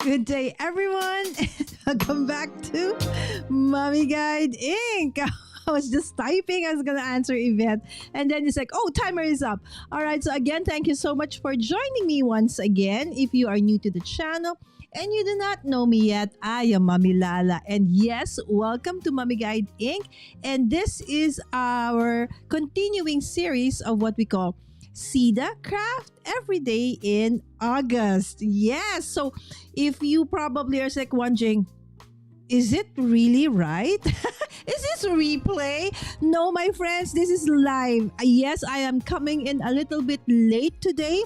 Good day, everyone. Welcome back to Mommy Guide Inc. I was just typing. I was going to answer Yvette. And then it's like, oh, timer is up. All right. So again, thank you so much for joining me once again. If you are new to the channel and you do not know me yet, I am Mommy Lala. And yes, welcome to Mommy Guide Inc. And this is our continuing series of what we call CEDA Craft every day in August. Yes. So if you probably are like wondering, is it really right? Is this a replay? No, my friends, this is live. Yes, I am coming in a little bit late today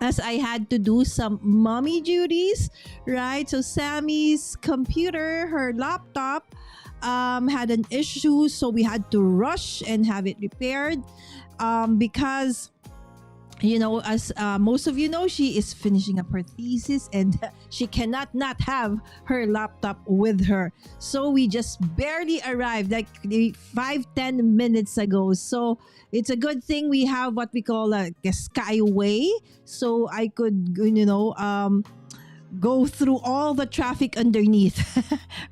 as I had to do some mommy duties, right? So Sammy's computer, her laptop, had an issue, so we had to rush and have it repaired because as most of you know, she is finishing up her thesis and she cannot not have her laptop with her. So we just barely arrived like 5-10 minutes ago. So it's a good thing we have what we call a skyway. So I could, go through all the traffic underneath,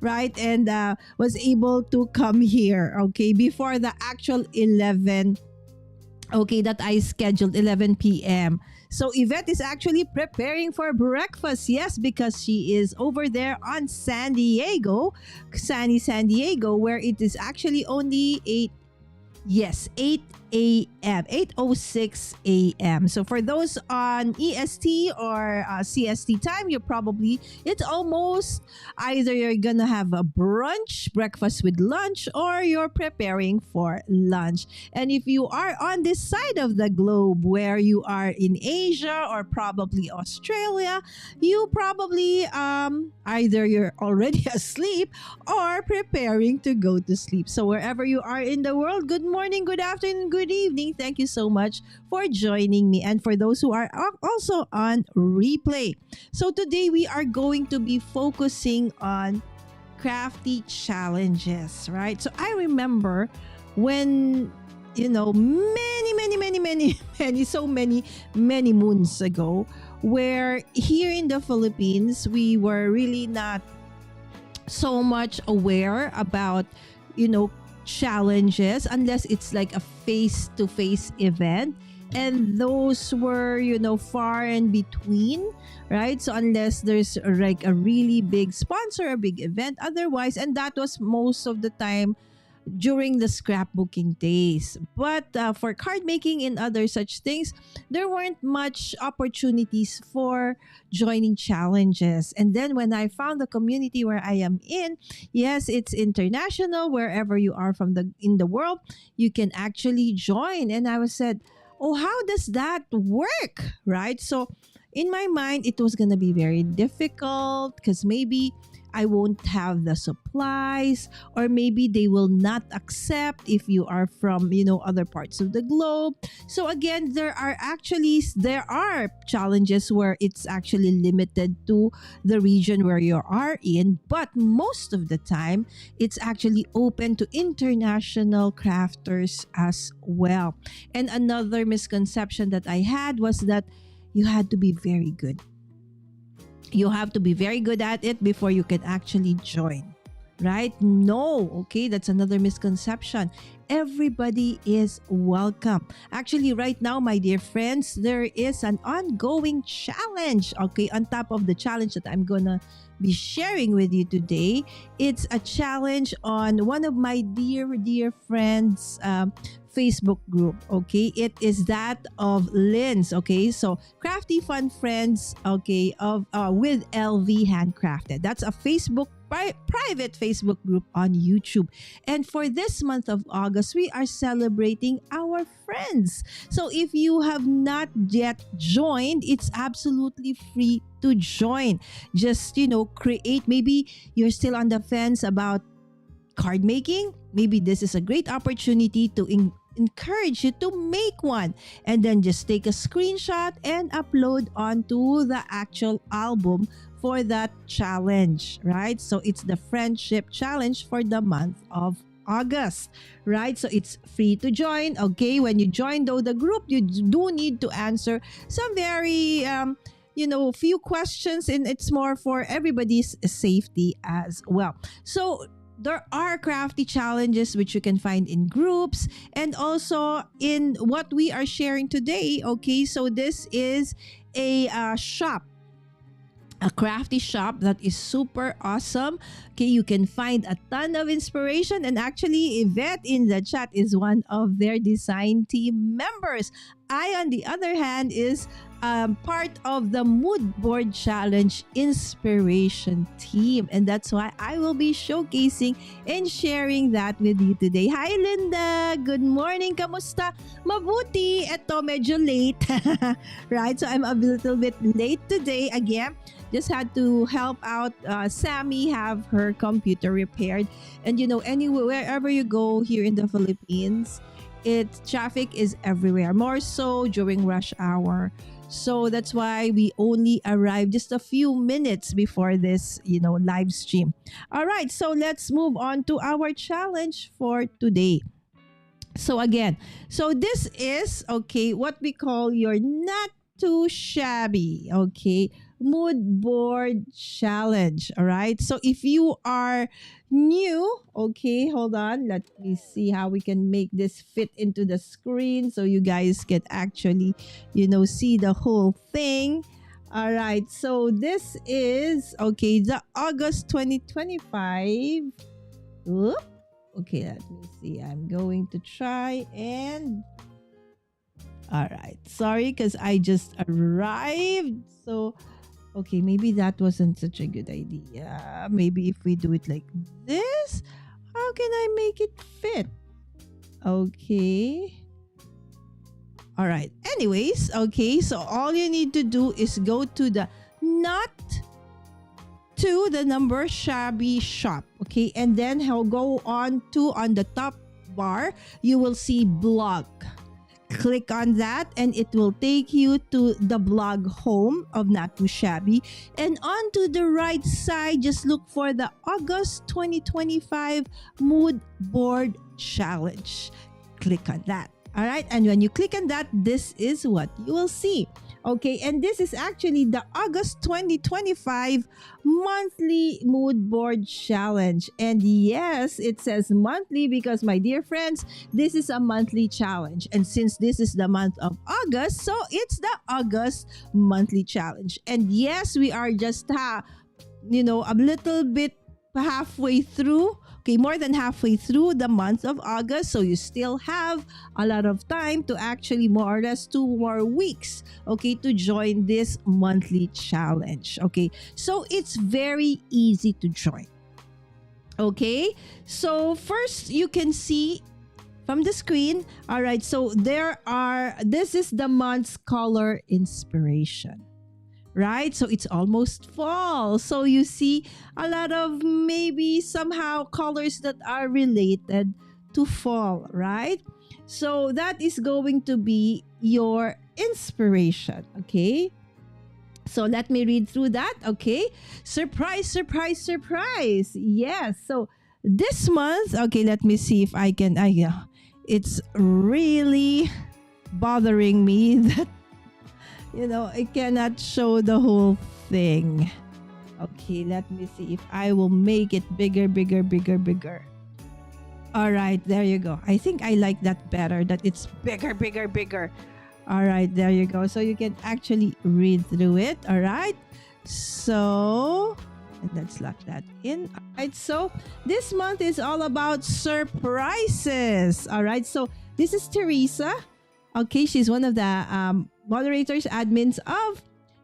right? And was able to come here, okay, before the actual 11 that I scheduled 11 p.m. So Yvette is actually preparing for breakfast. Yes, because she is over there on San Diego, San Diego, where it is actually only 8 a.m. 8:06 a.m. So for those on EST or CST time, it's almost either you're gonna have a breakfast with lunch, or you're preparing for lunch. And if you are on this side of the globe where you are in Asia or probably Australia, you probably either you're already asleep or preparing to go to sleep. So wherever you are in the world, good morning, good afternoon, good evening. Thank you so much for joining me, and for those who are also on replay. So today we are going to be focusing on crafty challenges, right? So I remember when many moons ago, where here in the Philippines we were really not so much aware about challenges unless it's like a face-to-face event, and those were far in between, right? So unless there's like a really big sponsor, a big event, otherwise, and that was most of the time during the scrapbooking days. But for card making and other such things, there weren't much opportunities for joining challenges. And then when I found the community where I am in, yes, it's international. Wherever you are in the world, you can actually join. And I was said, oh, how does that work, right? So in my mind, it was gonna be very difficult because maybe I won't have the supplies, or maybe they will not accept if you are from other parts of the globe. So again, there are challenges where it's actually limited to the region where you are in, but most of the time it's actually open to international crafters as well. And another misconception that I had was that you had to be very good. You have to be very good at it before you can actually join, right? No, okay, that's another misconception. Everybody is welcome. Actually, right now, my dear friends, there is an ongoing challenge, okay, on top of the challenge that I'm gonna be sharing with you today. It's a challenge on one of my dear friends' Facebook group, okay? It is that of Lynn's, okay? So Crafty Fun Friends, okay, of with LV Handcrafted. That's a private Facebook group on YouTube. And for this month of August, we are celebrating our friends. So if you have not yet joined, it's absolutely free to join. Just create. Maybe you're still on the fence about card making. Maybe this is a great opportunity to encourage you to make one, and then just take a screenshot and upload onto the actual album for that challenge, right? So it's the friendship challenge for the month of August, right? So it's free to join. Okay, when you join though the group, you do need to answer some very few questions, and it's more for everybody's safety as well. So there are crafty challenges which you can find in groups and also in what we are sharing today. Okay, so this is a shop, a crafty shop that is super awesome. Okay, you can find a ton of inspiration, and actually Yvette in the chat is one of their design team members. I, on the other hand, is part of the Mood Board Challenge inspiration team, and that's why I will be showcasing and sharing that with you today. Hi Linda, good morning, kamusta? Mabuti. Eto medyo late. Right, so I'm a little bit late today again. Just had to help out Sammy have her computer repaired. And anywhere, wherever you go here in the Philippines, traffic is everywhere, more so during rush hour. So that's why we only arrived just a few minutes before this, live stream. All right, so let's move on to our challenge for today. So again, this is, what we call your not too shabby, mood board challenge. All right, so if you are new, hold on, let me see how we can make this fit into the screen so you guys can actually see the whole thing. All right, so this is the August 2025. Oop. Okay, let me see, I'm going to try and all right, sorry because I just arrived, so maybe that wasn't such a good idea. Maybe if we do it like this, how can I make it fit? Okay. All right. Anyways, so all you need to do is go to the not to the number shabby shop. And then go on the top bar, you will see blog. Click on that and it will take you to the blog home of Not Too Shabby. And onto the right side, just look for the August 2025 Mood Board Challenge. Click on that. All right. And when you click on that, this is what you will see. And this is actually the August 2025 monthly mood board challenge. And yes, it says monthly because, my dear friends, this is a monthly challenge. And since this is the month of August, so it's the August monthly challenge. And yes, we are just a little bit halfway through. More than halfway through the month of August. So you still have a lot of time to actually more or less 2 more weeks, to join this monthly challenge. So it's very easy to join. So first you can see from the screen. All right, so this is the month's color inspiration. Right? So it's almost fall. So you see a lot of maybe somehow colors that are related to fall, right? So that is going to be your inspiration, So let me read through that, Surprise, surprise, surprise. Yes. So this month, let me see if I can, it's really bothering me that I cannot show the whole thing. Let me see if I will make it bigger. All right, there you go. I think I like that better, that it's bigger. All right, there you go. So you can actually read through it. All right. So let's lock that in. All right. So this month is all about surprises. All right. So this is Teresa. She's one of the moderators, admins of,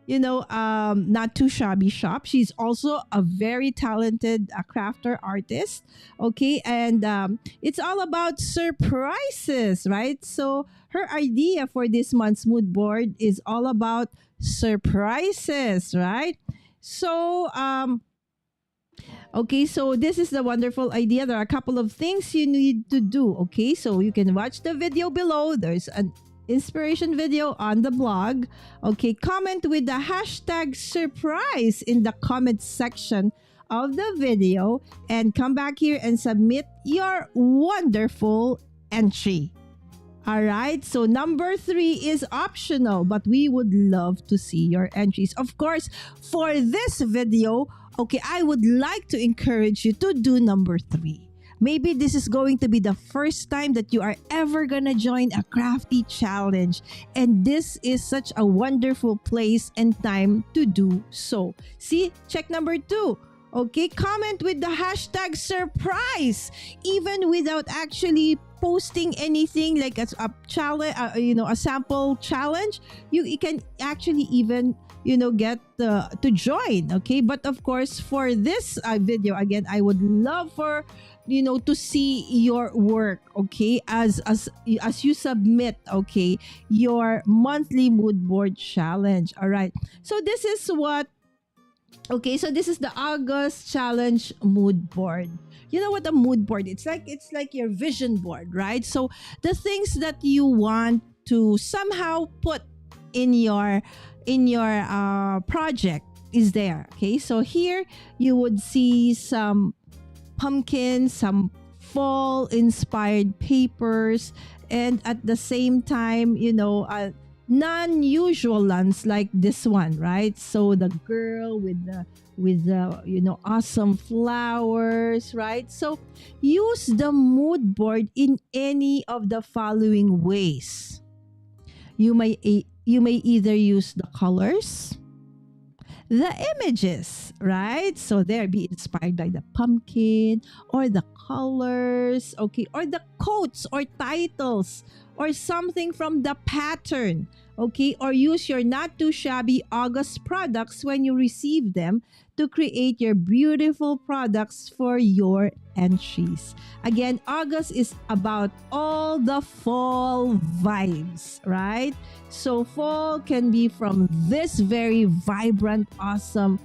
Not Too Shabby Shop. She's also a very talented crafter artist. And it's all about surprises, right? So her idea for this month's mood board is all about surprises, right? So, so this is the wonderful idea. There are a couple of things you need to do. So you can watch the video below. There's an inspiration video on the blog. Comment with the hashtag surprise in the comment section of the video and come back here and submit your wonderful entry. All right. So number 3 is optional, but we would love to see your entries. Of course, for this video, okay, I would like to encourage you to do number 3. Maybe this is going to be the first time that you are ever gonna join a crafty challenge. And this is such a wonderful place and time to do so. See, check number 2. Okay, comment with the hashtag surprise, even without actually posting anything like a challenge, a sample challenge. You can actually even get to join. Okay, but of course for this video again, I would love for to see your work. Okay, as you submit. Okay, your monthly mood board challenge. All right. So this is what. Okay, so this is the August challenge mood board. You know what a mood board? It's like your vision board, right? So the things that you want to somehow put in your project is there. Okay, so here you would see some pumpkins, some fall inspired papers, and at the same time, non-usual ones like this one, right? So the girl with the awesome flowers, right? So use the mood board in any of the following ways. You may either use the colors, the images, right? So there, be inspired by the pumpkin or the colors, okay, or the quotes or titles or something from the pattern, okay? Or use your not too shabby August products when you receive them to create your beautiful products for your entries. Again, August is about all the fall vibes, right? So fall can be from this very vibrant, awesome,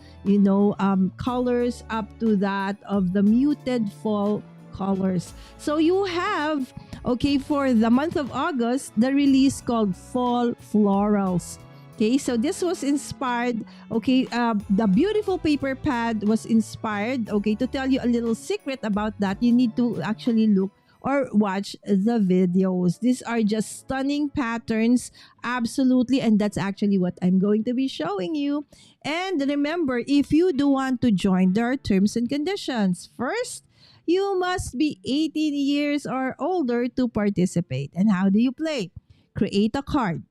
colors up to that of the muted fall colors. So you have, okay, for the month of August, the release called Fall Florals. Okay, so this was inspired, okay, the beautiful paper pad was inspired, okay, to tell you a little secret about that, you need to actually look or watch the videos. These are just stunning patterns, absolutely, and that's actually what I'm going to be showing you. And remember, if you do want to join, there are terms and conditions. First, you must be 18 years or older to participate. And how do you play? Create a card.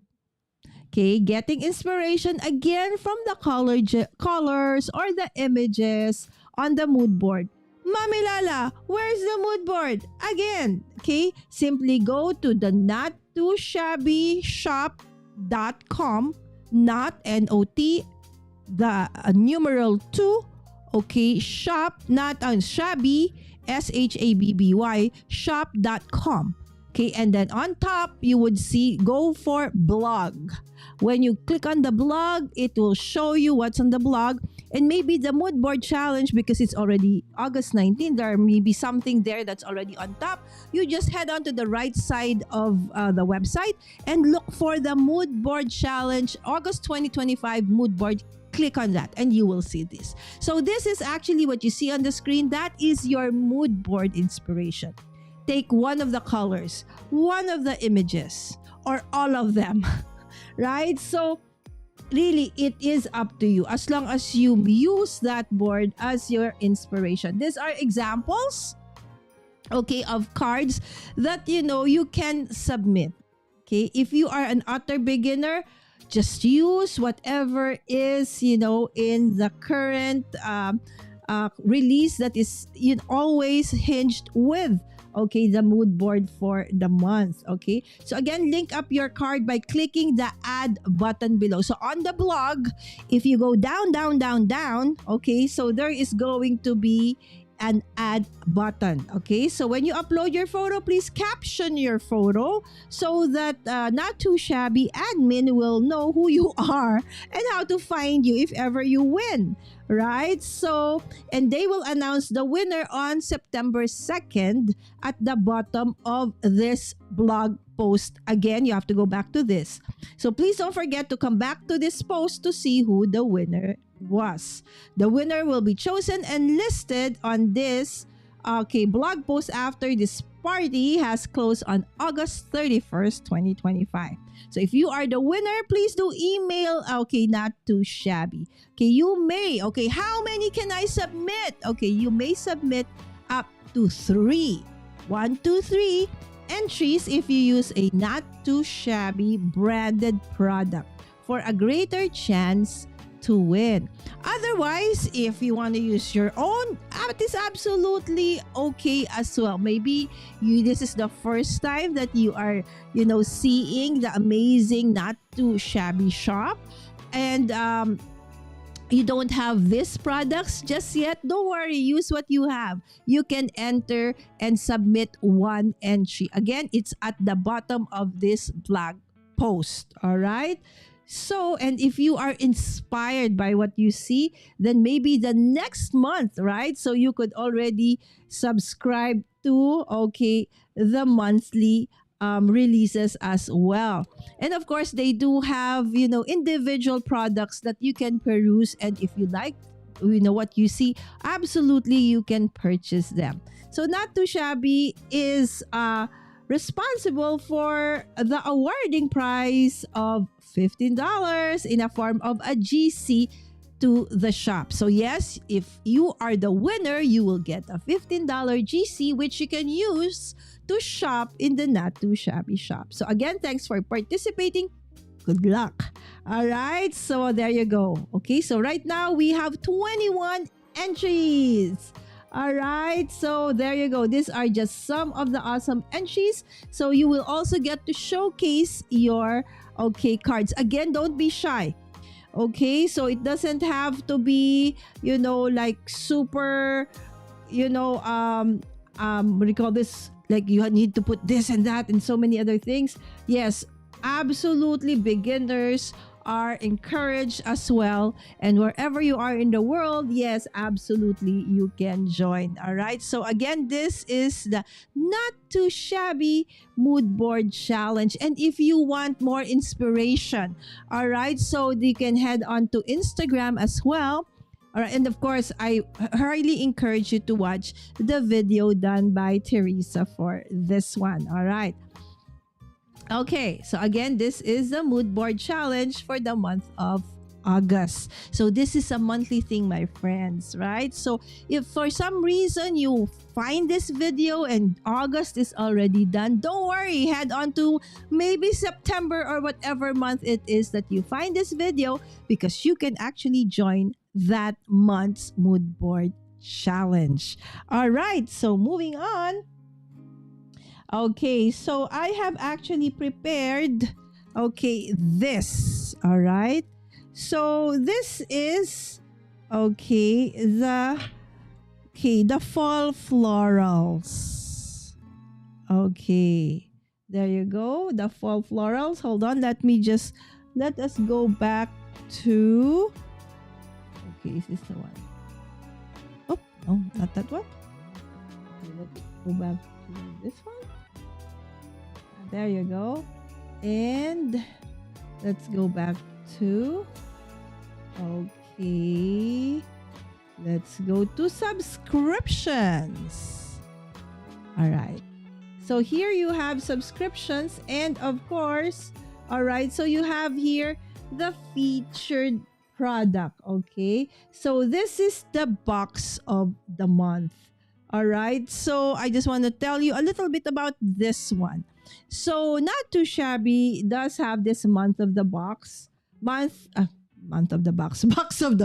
Okay, getting inspiration again from the colors or the images on the mood board. Mami Lala, where's the mood board? Again, okay, simply go to the not too shabby shop.com, not N-O-T, the numeral 2, okay, shop, not on shabby, SHABBY, shop.com. Okay, and then on top, you would see, go for blog. When you click on the blog, it will show you what's on the blog. And maybe the mood board challenge, because it's already August 19, there may be something there that's already on top. You just head on to the right side of the website and look for the mood board challenge, August 2025 mood board. Click on that and you will see this. So this is actually what you see on the screen. That is your mood board inspiration. Take one of the colors, one of the images, or all of them, right? So really, it is up to you as long as you use that board as your inspiration. These are examples, okay, of cards that, you can submit. Okay, if you are an utter beginner, just use whatever is, in the current release that is always hinged with, okay, the mood board for the month. Okay, so again, link up your card by clicking the add button below. So on the blog, if you go down, okay, so there is going to be an add button. Okay, so when you upload your photo, please caption your photo so that not too shabby admin will know who you are and how to find you if ever you win, right? So, and they will announce the winner on September 2nd at the bottom of this blog post. Again, you have to go back to this. So please don't forget to come back to this post to see who the winner was. The winner will be chosen and listed on this blog post after this party has closed on August 31st, 2025. So if you are the winner, please do email, okay, not too shabby. Okay, you may, okay, how many can I submit? Okay, you may submit up to 3. 1, 2, 3 entries if you use a not too shabby branded product for a greater chance to win. Otherwise, if you want to use your own, it is absolutely okay as well. Maybe this is the first time that you are, seeing the amazing not too shabby shop, and you don't have these products just yet. Don't worry, use what you have. You can enter and submit one entry. Again, it's at the bottom of this blog post. All right. So, and if you are inspired by what you see, then maybe the next month, right? So you could already subscribe to, okay, the monthly releases as well. And of course, they do have, individual products that you can peruse. And if you like, what you see, absolutely you can purchase them. So Not Too Shabby is responsible for the awarding prize of $15 in a form of a GC to the shop. So yes, if you are the winner, you will get a $15 GC, which you can use to shop in the Not Too Shabby shop. So again, thanks for participating. Good luck. All right, so there you go. Okay, so right now we have 21 entries. All right, so there you go. These are just some of the awesome entries. So you will also get to showcase your, cards. Again, don't be shy. Okay, so it doesn't have to be, like super, what do you call this? Like you need to put this and that and so many other things. Yes, absolutely. Beginners are encouraged as well. And wherever you are in the world, yes, absolutely, you can join. All right. So again, this is the Not Too Shabby Mood Board Challenge. And if you want more inspiration, all right, so you can head on to Instagram as well. All right, and of course, I highly encourage you to watch the video done by Teresa for this one. All right. Okay, so again, this is the Mood Board Challenge for the month of August. So this is a monthly thing, my friends, right? So if for some reason you find this video and August is already done, don't worry. Head on to maybe September or whatever month it is that you find this video, because you can actually join that month's Mood Board Challenge. All right, so moving on. Okay, so I have actually prepared, this, all right? So this is, the fall florals. Okay, there you go, the fall florals. Hold on, let us go back to, is this the one? Oh, no, not that one. Okay, let's go back to this one. There you go. And let's go back to, let's go to subscriptions. All right. So here you have subscriptions, and of course, all right, so you have here the featured product. Okay. So this is the box of the month. All right. So I just want to tell you a little bit about this one. So Not Too Shabby does have this box of the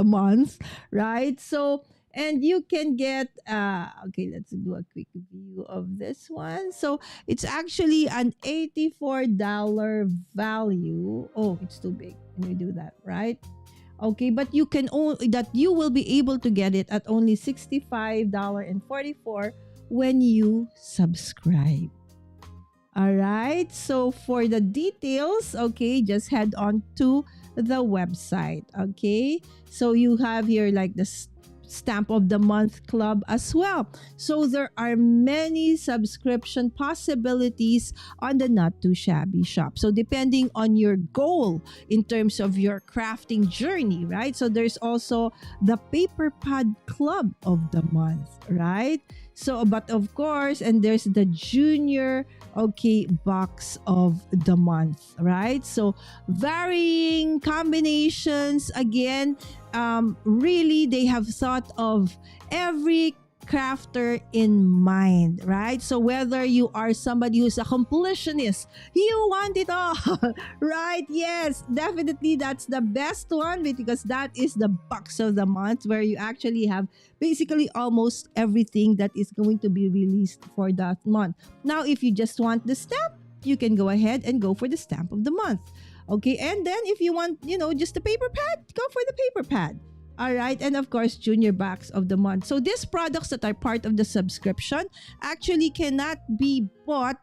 month, right? So, and you can get, let's do a quick view of this one. So it's actually an $84 value. Oh, it's too big. Can we do that, right? Okay, but you will be able to get it at only $65.44 when you subscribe. All right, so for the details, just head on to the website. Okay, so you have here like the Stamp of the Month Club as well. So there are many subscription possibilities on the Not Too Shabby shop. So depending on your goal in terms of your crafting journey, right? So there's also the Paper Pad Club of the Month, right? So, but of course, and there's the Junior, okay, box of the month, right? So varying combinations again. Really, they have thought of every crafter in mind, right? So whether you are somebody who's a completionist, you want it all, right? Yes, definitely that's the best one because that is the box of the month where you actually have basically almost everything that is going to be released for that month. Now, if you just want the stamp, you can go ahead and go for the stamp of the month. Okay, and then if you want, just a paper pad, go for the paper pad. All right, and of course, junior box of the month. So these products that are part of the subscription actually cannot be bought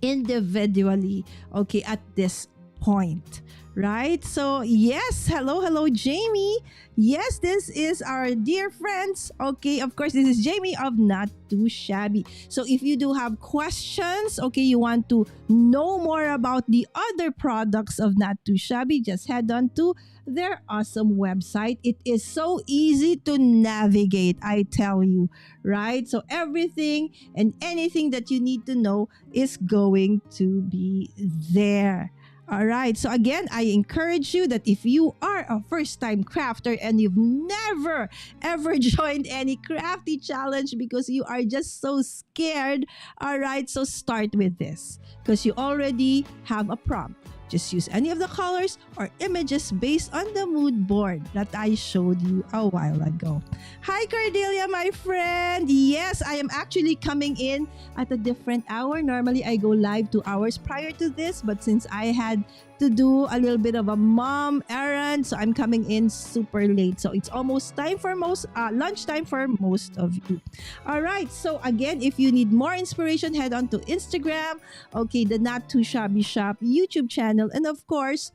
individually, okay, at this point, right? So yes, hello Jamie. Yes, this is our dear friends. Okay, of course, this is Jamie of Not Too Shabby. So if you do have questions, okay, you want to know more about the other products of Not Too Shabby, just head on to their awesome website. It is so easy to navigate, I tell you, right? So everything and anything that you need to know is going to be there. All right. So again, I encourage you that if you are a first-time crafter and you've never ever joined any crafty challenge because you are just so scared, all right, so start with this because you already have a prompt. Just use any of the colors or images based on the mood board that I showed you a while ago. Hi, Cordelia, my friend. Yes, I am actually coming in at a different hour. Normally, I go live 2 hours prior to this, but since I had to do a little bit of a mom errand, so I'm coming in super late. So it's almost time for lunchtime for most of you. All right. So again, if you need more inspiration, head on to Instagram. Okay, the Not Too Shabby Shop YouTube channel, and of course,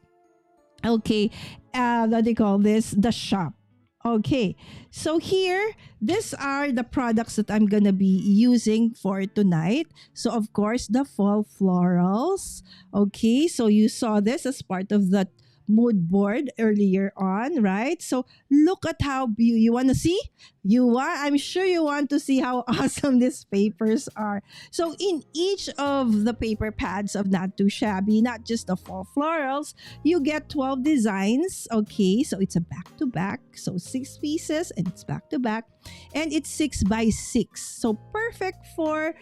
okay, what they call this, the shop. Okay, so here, these are the products that I'm gonna be using for tonight. So of course, the fall florals. Okay, so you saw this as part of the mood board earlier on, right? So look at how beautiful. You want to see? I'm sure you want to see how awesome these papers are. So in each of the paper pads of Not Too Shabby, not just the fall florals, you get 12 designs. Okay, so it's a back-to-back. So 6 pieces and it's back-to-back. And it's 6 by 6. So perfect for,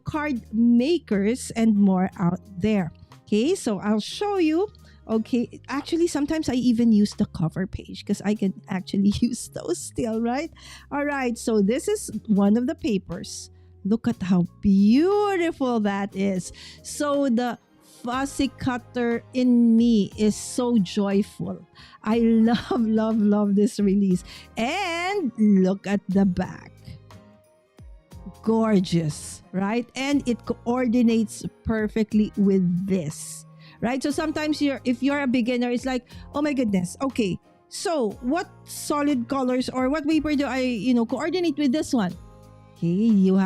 card makers and more out there. Okay, so I'll show you. Okay, actually, sometimes I even use the cover page because I can actually use those still, right? All right, so this is one of the papers. Look at how beautiful that is. So the fussy cutter in me is so joyful. I love this release. And look at the back. Gorgeous, right? And it coordinates perfectly with this. Right? So sometimes if you're a beginner, it's like, oh my goodness, okay, so what solid colors or what paper do I, coordinate with this one? Okay, you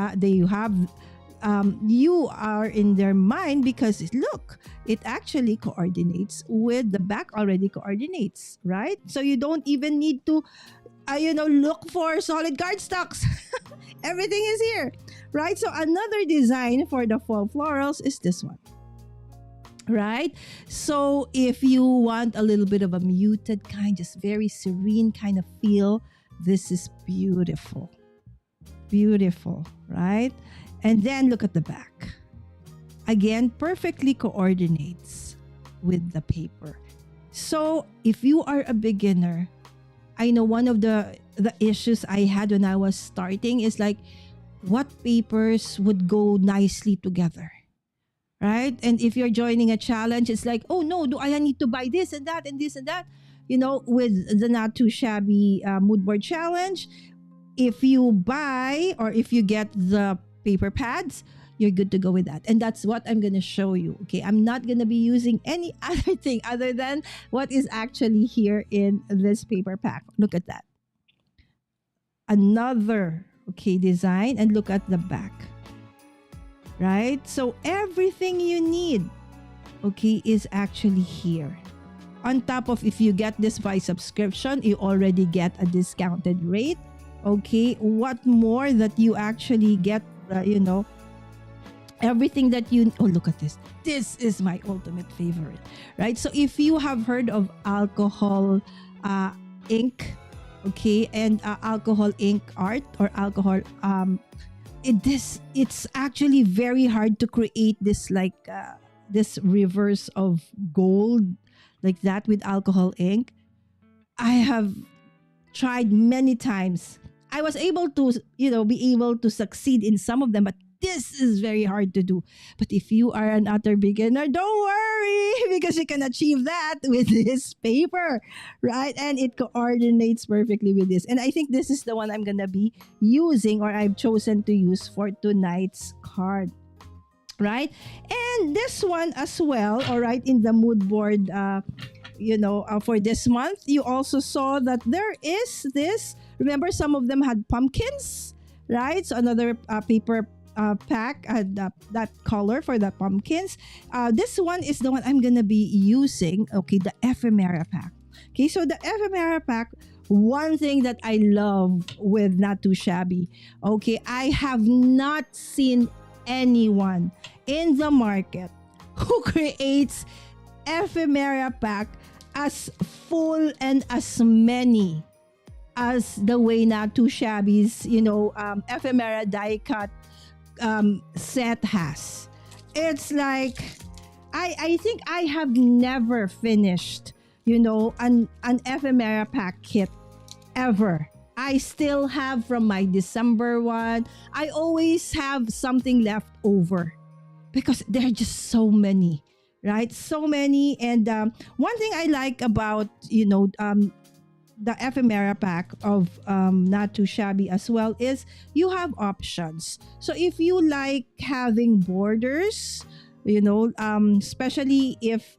are in their mind because look, it actually coordinates with the back already coordinates, right? So you don't even need to, look for solid cardstocks. Everything is here, right? So another design for the fall florals is this one. Right? So if you want a little bit of a muted kind, just very serene kind of feel, this is beautiful. Beautiful, right? And then look at the back. Again, perfectly coordinates with the paper. So if you are a beginner, I know one of the issues I had when I was starting is like, what papers would go nicely together? Right? And if you're joining a challenge, it's like, oh no, do I need to buy this and that and this and that? With the Not Too Shabby mood board challenge, if you buy or if you get the paper pads, you're good to go with that. And that's what I'm going to show you. Okay, I'm not going to be using any other thing other than what is actually here in this paper pack. Look at that. another, okay, design, and look at the back, right? So everything you need, okay, is actually here. On top of, if you get this by subscription, you already get a discounted rate. Okay, what more that you actually get, everything that you, oh, look at this. This is my ultimate favorite, right? So if you have heard of alcohol ink, okay, and alcohol ink art or alcohol, it's actually very hard to create this this reverse of gold like that with alcohol ink. I have tried many times. I was able to, be able to succeed in some of them, but this is very hard to do. But if you are an utter beginner, don't worry, because you can achieve that with this paper, right? And it coordinates perfectly with this. And I think this is the one I'm gonna be using, or I've chosen to use for tonight's card, right? And this one as well, all right, in the mood board, for this month, you also saw that there is this. Remember, some of them had pumpkins, right? So another paper pack had that color for the pumpkins. This one is the one I'm gonna be using. Okay, the ephemera pack. Okay, so the ephemera pack. One thing that I love with Not Too Shabby. Okay, I have not seen anyone in the market who creates ephemera pack as full and as many as the way Not Too Shabby's, ephemera die cut set has. It's like, I think I have never finished, an ephemera pack kit ever. I still have from my December one. I always have something left over because there are just so many, right? So many. And one thing I like about, the ephemera pack of Not Too Shabby as well is you have options. So if you like having borders, especially if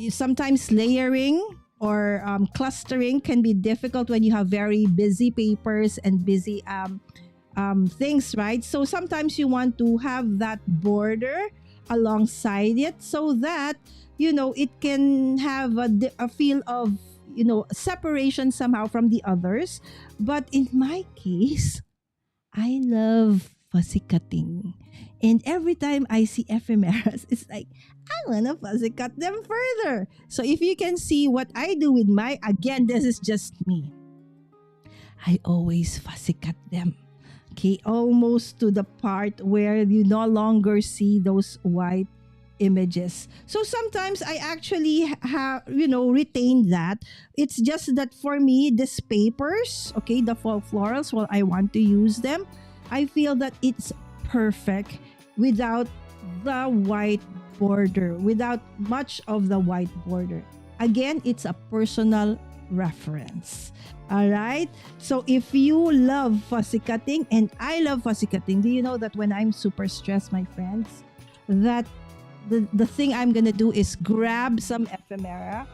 sometimes layering or clustering can be difficult when you have very busy papers and busy things, right? So sometimes you want to have that border alongside it so that, it can have a feel of, separation somehow from the others. But in my case, I love fussy cutting. And every time I see ephemeras, it's like, I want to fussy cut them further. So if you can see what I do with again, this is just me. I always fussy cut them. Okay, almost to the part where you no longer see those white images. So sometimes I actually have, retained that. It's just that for me, these papers, okay, the fall florals, while I want to use them, I feel that it's perfect without the white border, without much of the white border. Again, it's a personal reference. All right. So if you love fussy cutting, and I love fussy cutting, do you know that when I'm super stressed, my friends, that the thing I'm gonna do is grab some ephemera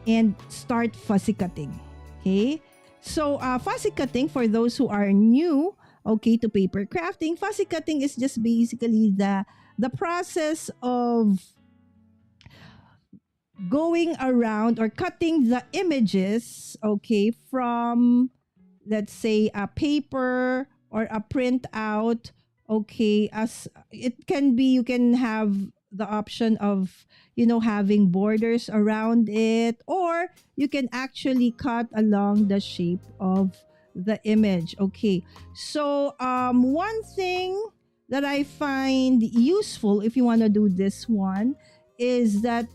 and start fussy cutting. Okay. So fussy cutting, for those who are new, okay, to paper crafting, fussy cutting is just basically the process of going around or cutting the images, okay, from, let's say, a paper or a printout, okay, as it can be, you can have the option of, having borders around it, or you can actually cut along the shape of the image. Okay, so one thing that I find useful if you want to do this one is that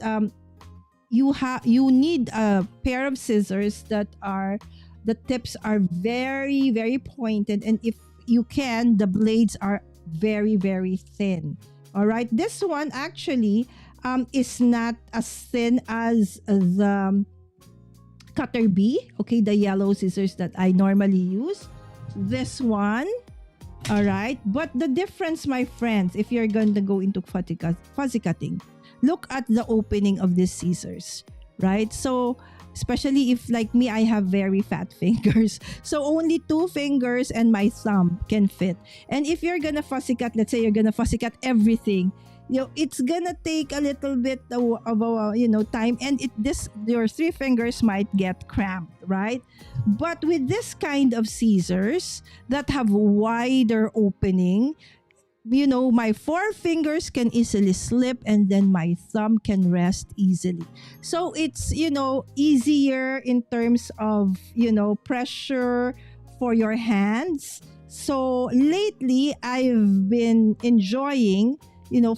you need a pair of scissors that are, the tips are very, very pointed, and if you can, the blades are very, very thin. All right, this one actually is not as thin as the cutter B, okay, the yellow scissors that I normally use. This one, all right, but the difference, my friends, if you're going to go into fuzzy cutting, look at the opening of these scissors, right? So especially if like me, I have very fat fingers. So only 2 fingers and my thumb can fit. And if you're gonna fussy cut, let's say you're gonna fussy cut everything, it's gonna take a little bit of time, and your 3 fingers might get cramped, right? But with this kind of scissors that have wider opening, my 4 fingers can easily slip, and then my thumb can rest easily. So it's, easier in terms of, pressure for your hands. So lately, I've been enjoying,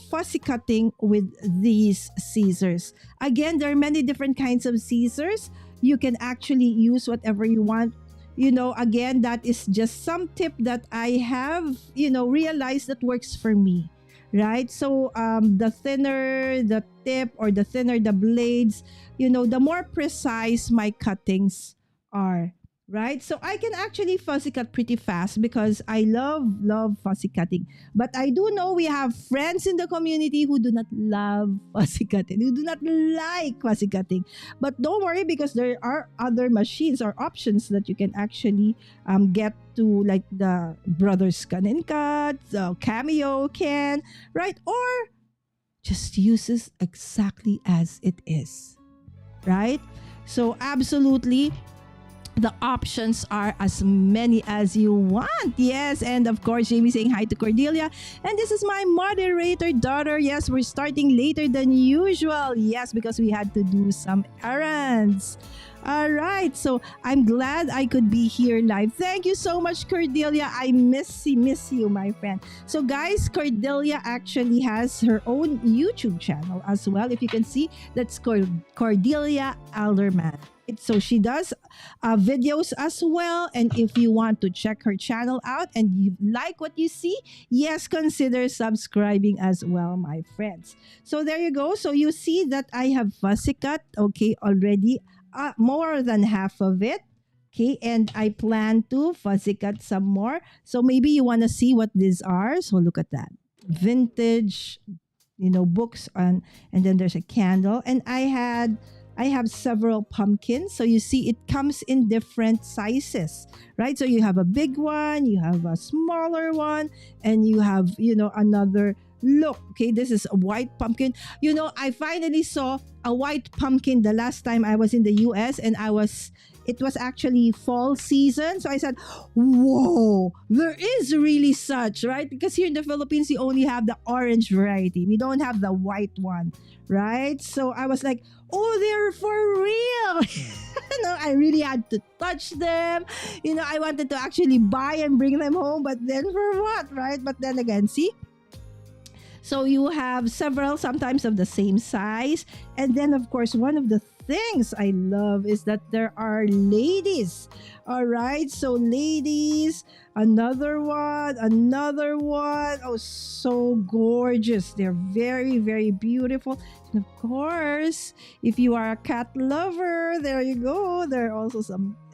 fussy cutting with these scissors. Again, there are many different kinds of scissors. You can actually use whatever you want. Again, that is just some tip that I have, realized that works for me, right? So the thinner the tip, or the thinner the blades, the more precise my cuttings are, right? So I can actually fussy cut pretty fast because I love fussy cutting. But I do know we have friends in the community who do not love fussy cutting, who do not like fussy cutting. But don't worry, because there are other machines or options that you can actually get to, like the Brothers Can and Cut, the Cameo can, right? Or just uses exactly as it is, right? So absolutely, the options are as many as you want. Yes, and of course, Jamie saying hi to Cordelia. And this is my moderator daughter. Yes, we're starting later than usual. Yes, because we had to do some errands. All right, so I'm glad I could be here live. Thank you so much, Cordelia. I miss you, my friend. So guys, Cordelia actually has her own YouTube channel as well. If you can see, that's Cordelia Alderman. So she does videos as well. And if you want to check her channel out and you like what you see, yes, consider subscribing as well, my friends. So there you go. So you see that I have fussy cut, okay, already more than half of it. Okay, and I plan to fussy cut some more. So maybe you want to see what these are. So look at that. Vintage, books on, and then there's a candle. And I have several pumpkins. So you see, it comes in different sizes, right? So you have a big one, you have a smaller one, and you have, another. Look, okay, this is a white pumpkin. I finally saw a white pumpkin the last time I was in the US, and it was actually fall season. So I said, whoa, there is really such, right? Because here in the Philippines, we only have the orange variety. We don't have the white one, right? So I was like, oh, they're for real. I really had to touch them. I wanted to actually buy and bring them home, but then for what, right? But then again, see? So you have several, sometimes of the same size. And then, of course, one of the things I love is that there are ladies. All right. So ladies, another one. Oh, so gorgeous. They're very, very beautiful. And of course, if you are a cat lover, there you go. There are also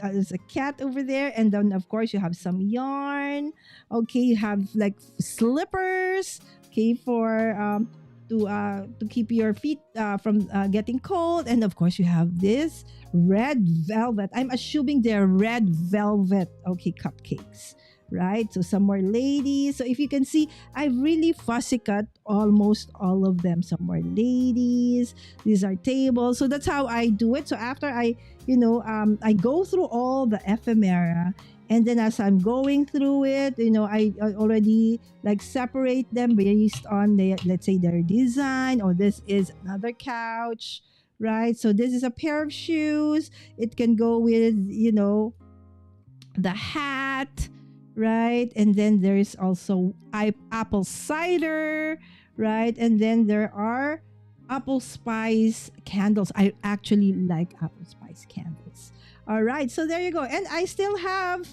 there's a cat over there. And then, of course, you have some yarn. Okay. You have like slippers. Okay, for to keep your feet from getting cold. And of course, you have this red velvet. I'm assuming they're red velvet, okay, cupcakes, right? So some more ladies. So if you can see, I've really fussy cut almost all of them. Some more ladies. These are tables. So that's how I do it. So after I go through all the ephemera. And then as I'm going through it, I already like separate them based on let's say their design, or this is another couch, right? So this is a pair of shoes. It can go with, the hat, right? And then there's also apple cider, right? And then there are apple spice candles. I actually like apple spice candles. All right, so there you go. And I still have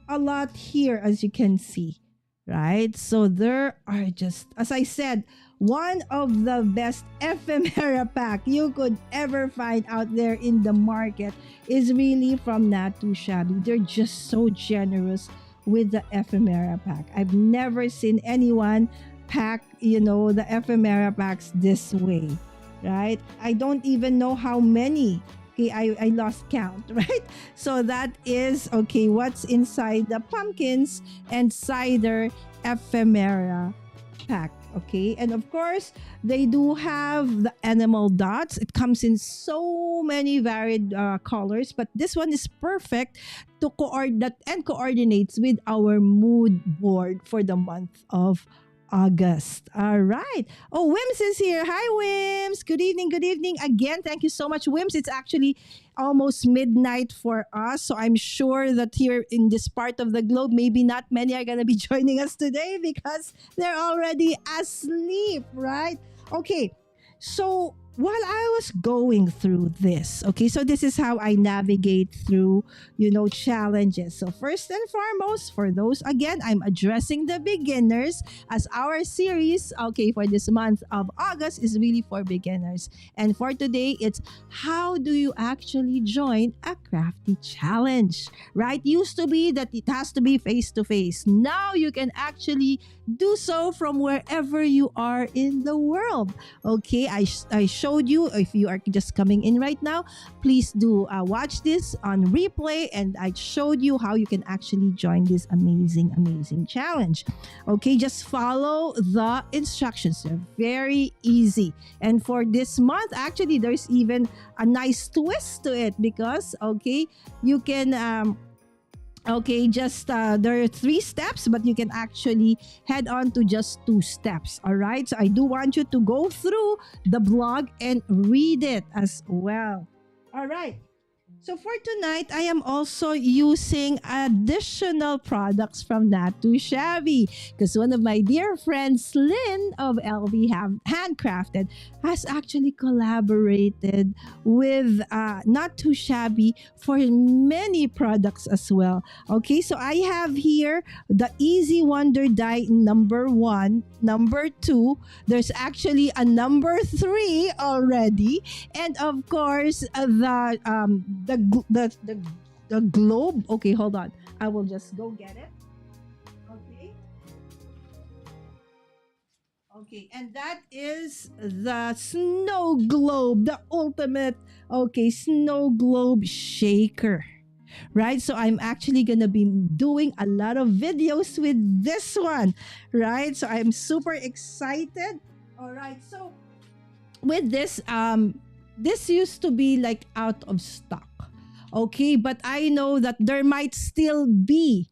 a lot here, as you can see, right? So there are just, as I said, one of the best ephemera pack you could ever find out there in the market is really from Not Too Shabby. They're just so generous with the ephemera pack. I've never seen anyone pack, the ephemera packs this way, right? I don't even know how many Okay, I lost count, right? So that is, okay, what's inside the pumpkins and cider ephemera pack. Okay, and of course, they do have the animal dots. It comes in so many varied colors, but this one is perfect to coordinate and coordinates with our mood board for the month of August. All right. Oh, Wims is here. Hi, Wims. Good evening. Good evening again. Thank you so much, Wims. It's actually almost midnight for us. So I'm sure that here in this part of the globe, maybe not many are going to be joining us today because they're already asleep, right? Okay. So while I was going through this, okay, so this is how I navigate through, challenges. So first and foremost, for those, again, I'm addressing the beginners as our series, okay, for this month of August is really for beginners. And for today, it's how do you actually join a crafty challenge, right? Used to be that it has to be face to face. Now you can actually do so from wherever you are in the world. Okay, I showed you. If you are just coming in right now, please do watch this on replay, and I showed you how you can actually join this amazing challenge. Okay, just follow the instructions. They're very easy. And for this month, actually, there's even a nice twist to it because, okay, you can there are 3 steps, but you can actually head on to just 2 steps. All right. So I do want you to go through the blog and read it as well. All right. So for tonight, I am also using additional products from Not Too Shabby because one of my dear friends, Lynn of LV Handcrafted, has actually collaborated with Not Too Shabby for many products as well. Okay, so I have here the Easy Wonder Die number 1, number 2. There's actually a number 3 already, and of course the globe. Okay, hold on. I will just go get it. Okay, and that is the snow globe, the ultimate, snow globe shaker. Right? So I'm actually going to be doing a lot of videos with this one, right? So I'm super excited. All right. So with this this used to be like out of stock. Okay, but I know that there might still be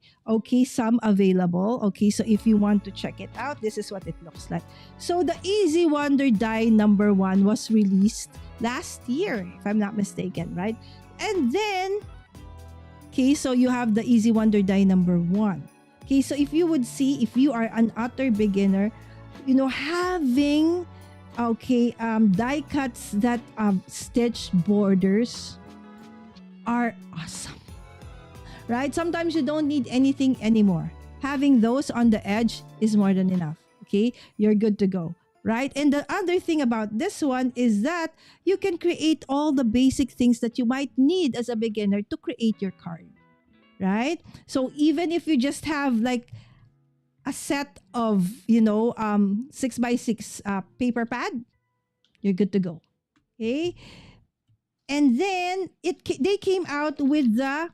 some available. Okay, so if you want to check it out, this is what it looks like. So the Easy Wonder Die number 1 was released last year, if I'm not mistaken, right? And then so you have the Easy Wonder Die number 1. Okay, so if you would see, if you are an utter beginner, having die cuts that stitched borders are awesome, right? Sometimes you don't need anything anymore. Having those on the edge is more than enough. Okay, you're good to go, right? And the other thing about this one is that you can create all the basic things that you might need as a beginner to create your card, right? So even if you just have like a set of 6x6 paper pad, you're good to go. Okay, and then they came out with the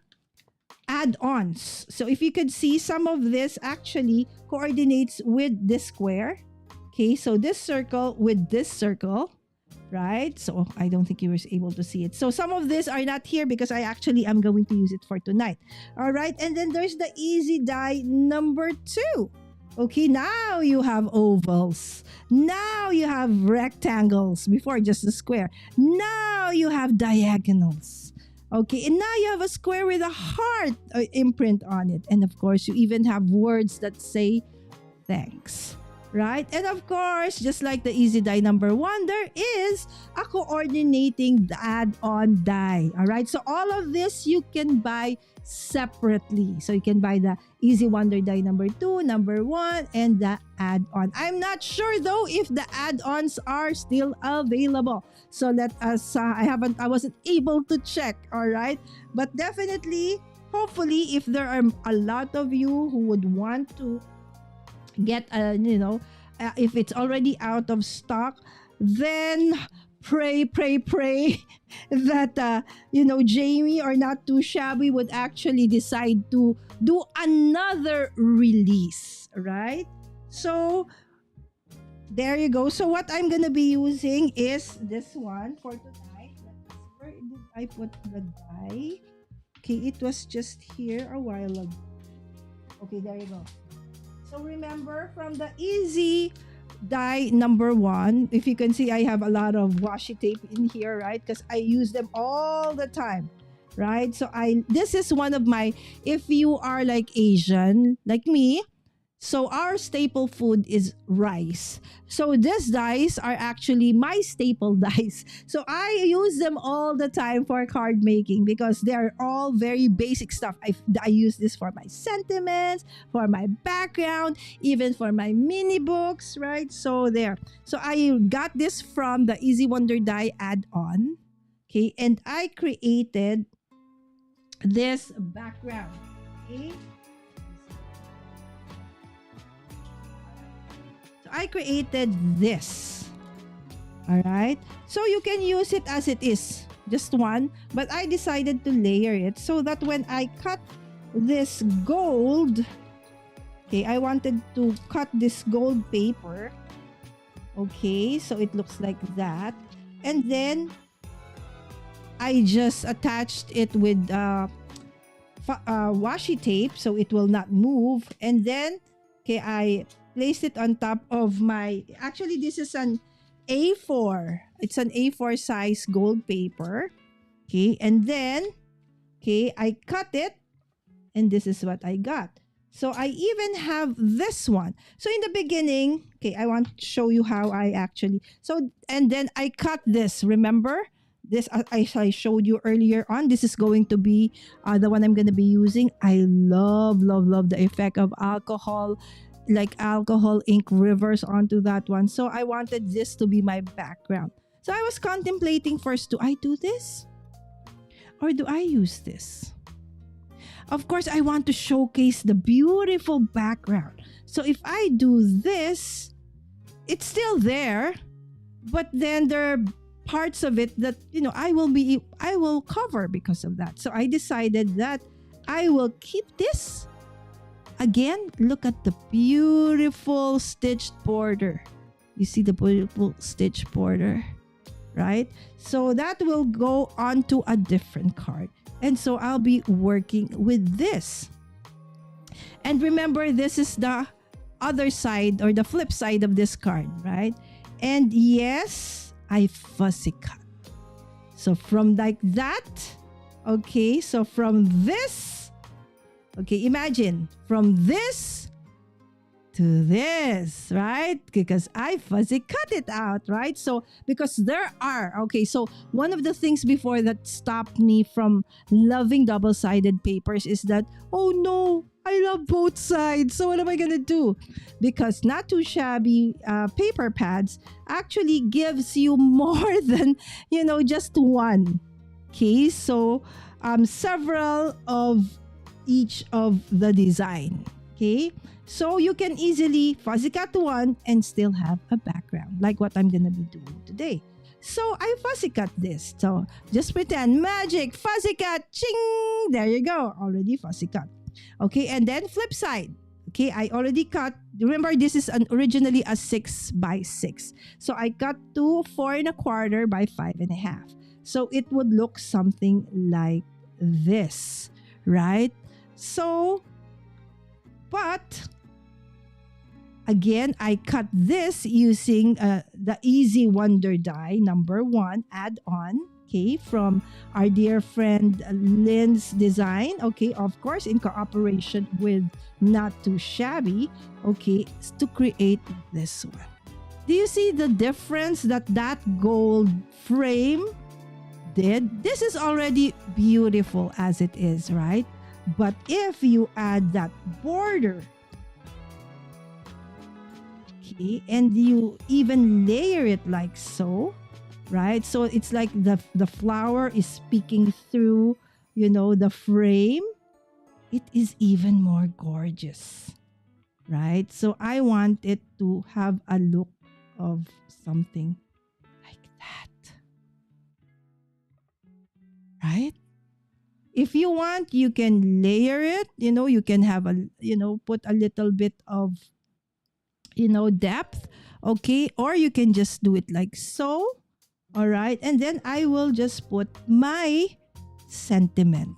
add-ons. So if you could see, some of this actually coordinates with this square. Okay, so this circle with this circle, right? So I don't think you were able to see it. So some of these are not here because I actually am going to use it for tonight. All right, and then there's the Easy Die number 2. Okay, now you have ovals. Now you have rectangles, before just a square. Now you have diagonals. Okay, and now you have a square with a heart imprint on it. And of course, you even have words that say thanks. Right? And of course, just like the Easy Die number 1, there is a coordinating add-on die. All right? So all of this you can buy separately. So you can buy the Easy Wonder Die number 2, number 1, and the add-on. I'm not sure though if the add-ons are still available. So let us, I wasn't able to check. All right? But definitely, hopefully, if there are a lot of you who would want to get if it's already out of stock, then pray that Jamie or Not Too Shabby would actually decide to do another release, right? So there you go. So what I'm gonna be using is this one for tonight. Where did I put the die? Okay, it was just here a while ago. Okay, there you go. So remember, from the easy die number 1, if you can see, I have a lot of washi tape in here, right? Because I use them all the time, right? So this is one of my, if you are like Asian like me, so our staple food is rice. So these dies are actually my staple dies. So I use them all the time for card making because they're all very basic stuff. I use this for my sentiments, for my background, even for my mini books, right? So there. So I got this from the Easy Wonder Die add-on. Okay, and I created this background. Okay. I created this. All right. So you can use it as it is, just one. But I decided to layer it so that when I cut this gold, okay, I wanted to cut this gold paper. Okay, so it looks like that. And then I just attached it with washi tape so it will not move. And then, okay, I placed it on top of my, actually this is an A4. It's an A4 size gold paper. Okay, and then, okay, I cut it and this is what I got. So I even have this one. So in the beginning, okay, I want to show you how I actually, so, and then I cut this, remember? This, I showed you earlier on, this is going to be the one I'm going to be using. I love the effect of alcohol, like alcohol ink rivers onto that one. So I wanted this to be my background. So I was contemplating first, do I do this? Or do I use this? Of course, I want to showcase the beautiful background. So if I do this, it's still there, but then there are parts of it that, I will cover because of that. So I decided that I will keep this. Again, look at the beautiful stitched border. You see the beautiful stitched border, right? So that will go onto a different card. And so I'll be working with this. And remember, this is the other side or the flip side of this card, right? And yes, I fussy cut. So from like that, okay, so from this, okay, imagine from this to this, right? Because I fuzzy cut it out, right? So because there are, okay, so one of the things before that stopped me from loving double-sided papers is that, oh no, I love both sides. So what am I gonna do? Because Not Too Shabby paper pads actually gives you more than, just one. Okay, so several of each of the design. Okay, so you can easily fuzzy cut one and still have a background like what I'm gonna be doing today. So I fuzzy cut this. So just pretend magic fuzzy cut. Ching! There you go. Already fuzzy cut. Okay, and then flip side. Okay, I already cut. Remember, this is originally a 6x6. So I cut to 4 1/4 by 5 1/2. So it would look something like this, right? So, but again, I cut this using the Easy Wonder Die number 1 add-on, okay, from our dear friend Lynn's Design, okay, of course, in cooperation with Not Too Shabby, okay, to create this one. Do you see the difference that gold frame did? This is already beautiful as it is, right? But if you add that border, okay, and you even layer it like so, right? So it's like the flower is peeking through, the frame. It is even more gorgeous, right? So I want it to have a look of something like that. right? If you want, you can layer it, you can have put a little bit of, depth, okay? Or you can just do it like so, all right? And then I will just put my sentiment.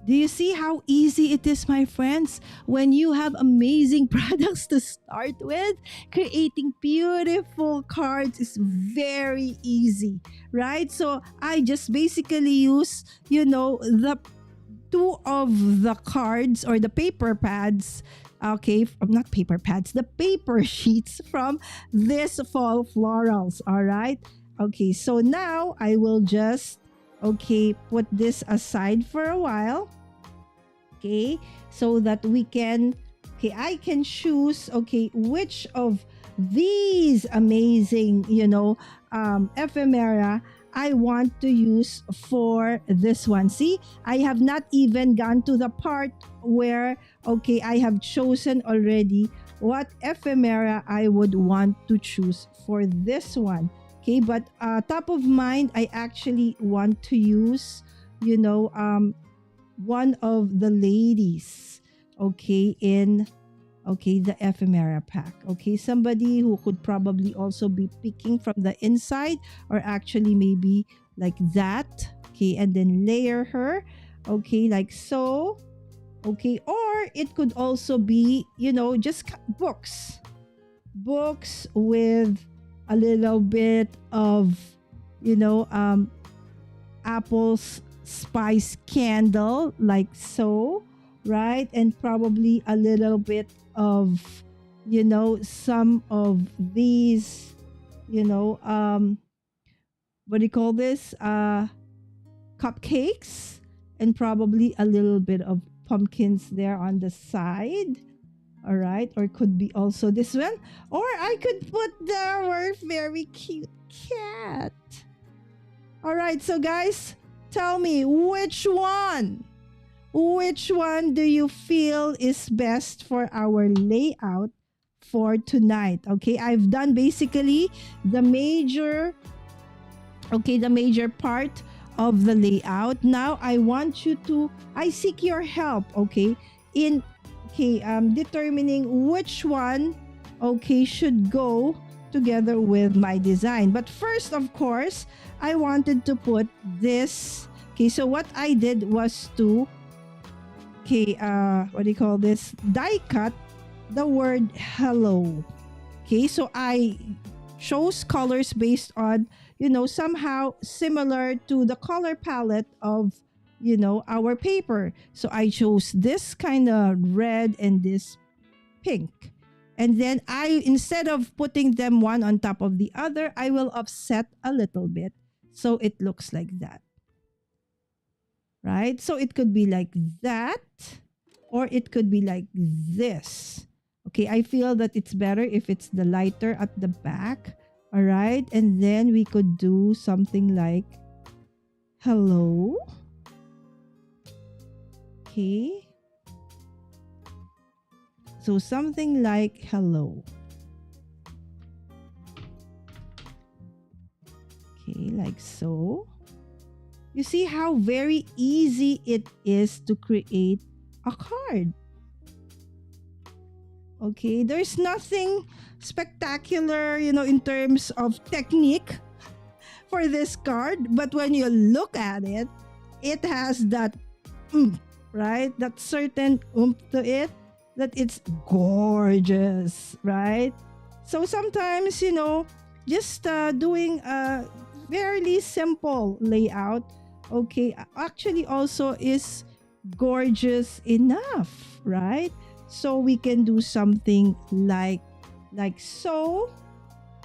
Do you see how easy it is, my friends? When you have amazing products to start with, creating beautiful cards is very easy, right? So I just basically use, the two of the cards or the paper pads, okay, not paper pads, the paper sheets from this fall florals, all right? Okay, so now I will just, okay, put this aside for a while, okay, so that we can, okay, I can choose, okay, which of these amazing, ephemera I want to use for this one. See, I have not even gone to the part where, okay, I have chosen already what ephemera I would want to choose for this one. Okay, but top of mind, I actually want to use, one of the ladies, okay, in, okay, the ephemera pack. Okay, somebody who could probably also be picking from the inside, or actually maybe like that. Okay, and then layer her, okay, like so. Okay, or it could also be, just books with a little bit of, apples spice candle, like so, right? And probably a little bit of, some of these, what do you call this? Cupcakes, and probably a little bit of pumpkins there on the side. All right. Or could be also this one. Or I could put our very cute cat. All right. So, guys, tell me which one? Which one do you feel is best for our layout for tonight? Okay, I've done basically the major, the major part of the layout. Now I seek your help, okay, in, determining which one, okay, should go together with my design. But first, of course, I wanted to put this. Okay, so what I did was to, what do you call this? Die cut the word hello. Okay, so I chose colors based on, somehow similar to the color palette of, our paper. So I chose this kind of red and this pink. And then instead of putting them one on top of the other, I will offset a little bit. So it looks like that. Right? So it could be like that, or it could be like this. Okay, I feel that it's better if it's the lighter at the back. All right, and then we could do something like hello. Okay. So something like hello. Okay, like so. You see how very easy it is to create a card. Okay, there's nothing spectacular, in terms of technique for this card. But when you look at it, it has that right? That certain to it, that it's gorgeous, right? So sometimes, just doing a fairly simple layout, okay, actually also is gorgeous enough, right? So we can do something like so.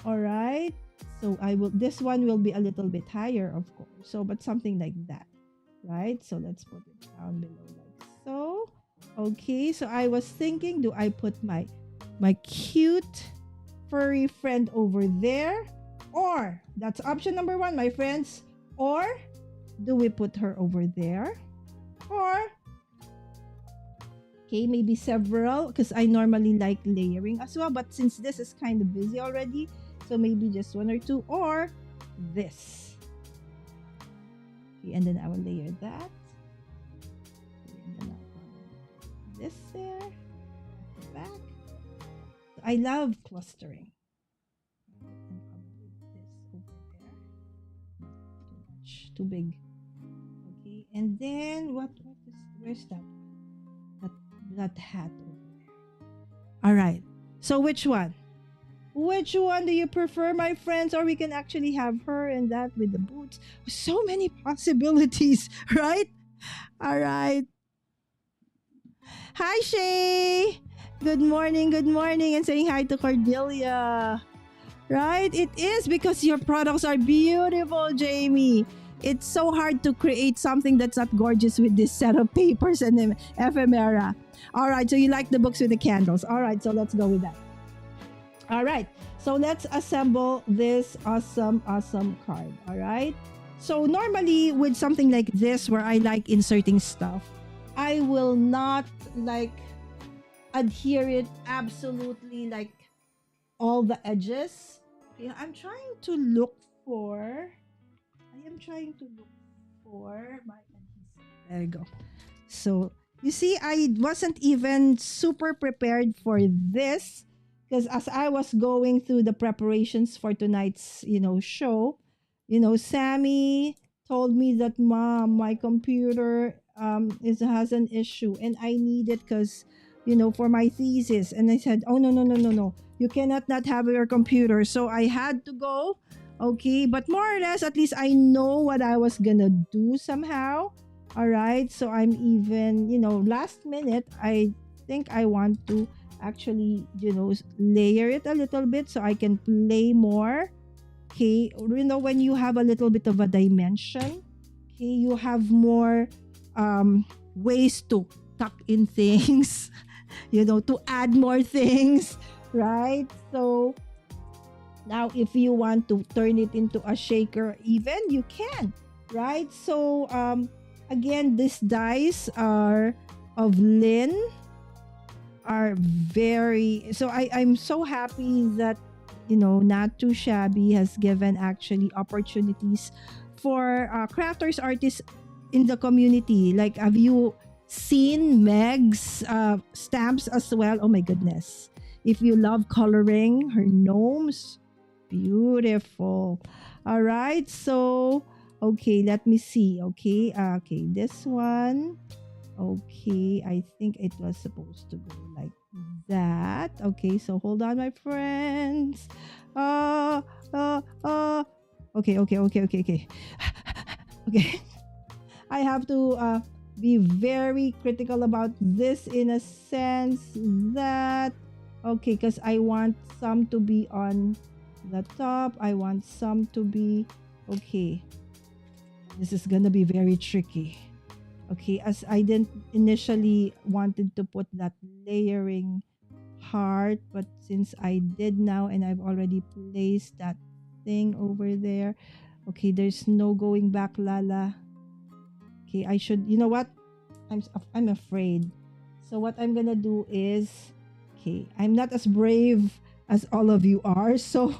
All right, so this one will be a little bit higher, of course, so but something like that, right? So let's put it down below like so. Okay, so I was thinking, do I put my cute furry friend over there, or that's option number one, my friends, or do we put her over there, or okay, maybe several, because I normally like layering as well, but since this is kind of busy already, so maybe just one or two, or this. Okay, and then I will layer that. And then I'll put this there. At the back. I love clustering. And probably this over there. Too much, too big. Okay, and then where's that hat over there? All right. So which one? Which one do you prefer, my friends? Or we can actually have her and that with the boots. So many possibilities, right? All right. Hi, Shay. Good morning, and saying hi to Cordelia. Right? It is because your products are beautiful, Jamie. It's so hard to create something that's not gorgeous with this set of papers and ephemera. All right, so you like the books with the candles. All right, so let's go with that. All right, so let's assemble this awesome card. All right. So normally with something like this where I like inserting stuff, I will not like adhere it absolutely like all the edges. Okay, I am trying to look for my adhesive. There you go. So you see, I wasn't even super prepared for this because as I was going through the preparations for tonight's, show, Sammy told me that, Mom, my computer has an issue and I need it because, for my thesis. And I said, oh, no. You cannot not have your computer. So I had to go. Okay, but more or less, at least I know what I was gonna do somehow. All right, so I'm even, last minute, I think I want to actually, layer it a little bit so I can play more. Okay, when you have a little bit of a dimension, okay, you have more ways to tuck in things, to add more things, right? So now if you want to turn it into a shaker even, you can, right? So again, these dies are of Lynn, are very, so I'm so happy that Not Too Shabby has given actually opportunities for crafters, artists in the community. Like, have you seen Meg's stamps as well? Oh my goodness. If you love coloring, her gnomes, beautiful. All right, so okay, let me see. Okay, this one. Okay, I think it was supposed to go like that. Okay, so hold on, my friends. Okay. Okay. I have to be very critical about this in a sense that, okay, because I want some to be on the top. I want some to be, okay. This is gonna be very tricky. Okay, as I didn't initially wanted to put that layering heart, but since I did now and I've already placed that thing over there, okay, there's no going back, Lala. Okay, I should, you know what? I'm afraid. So what I'm gonna do is, okay, I'm not as brave as all of you are, so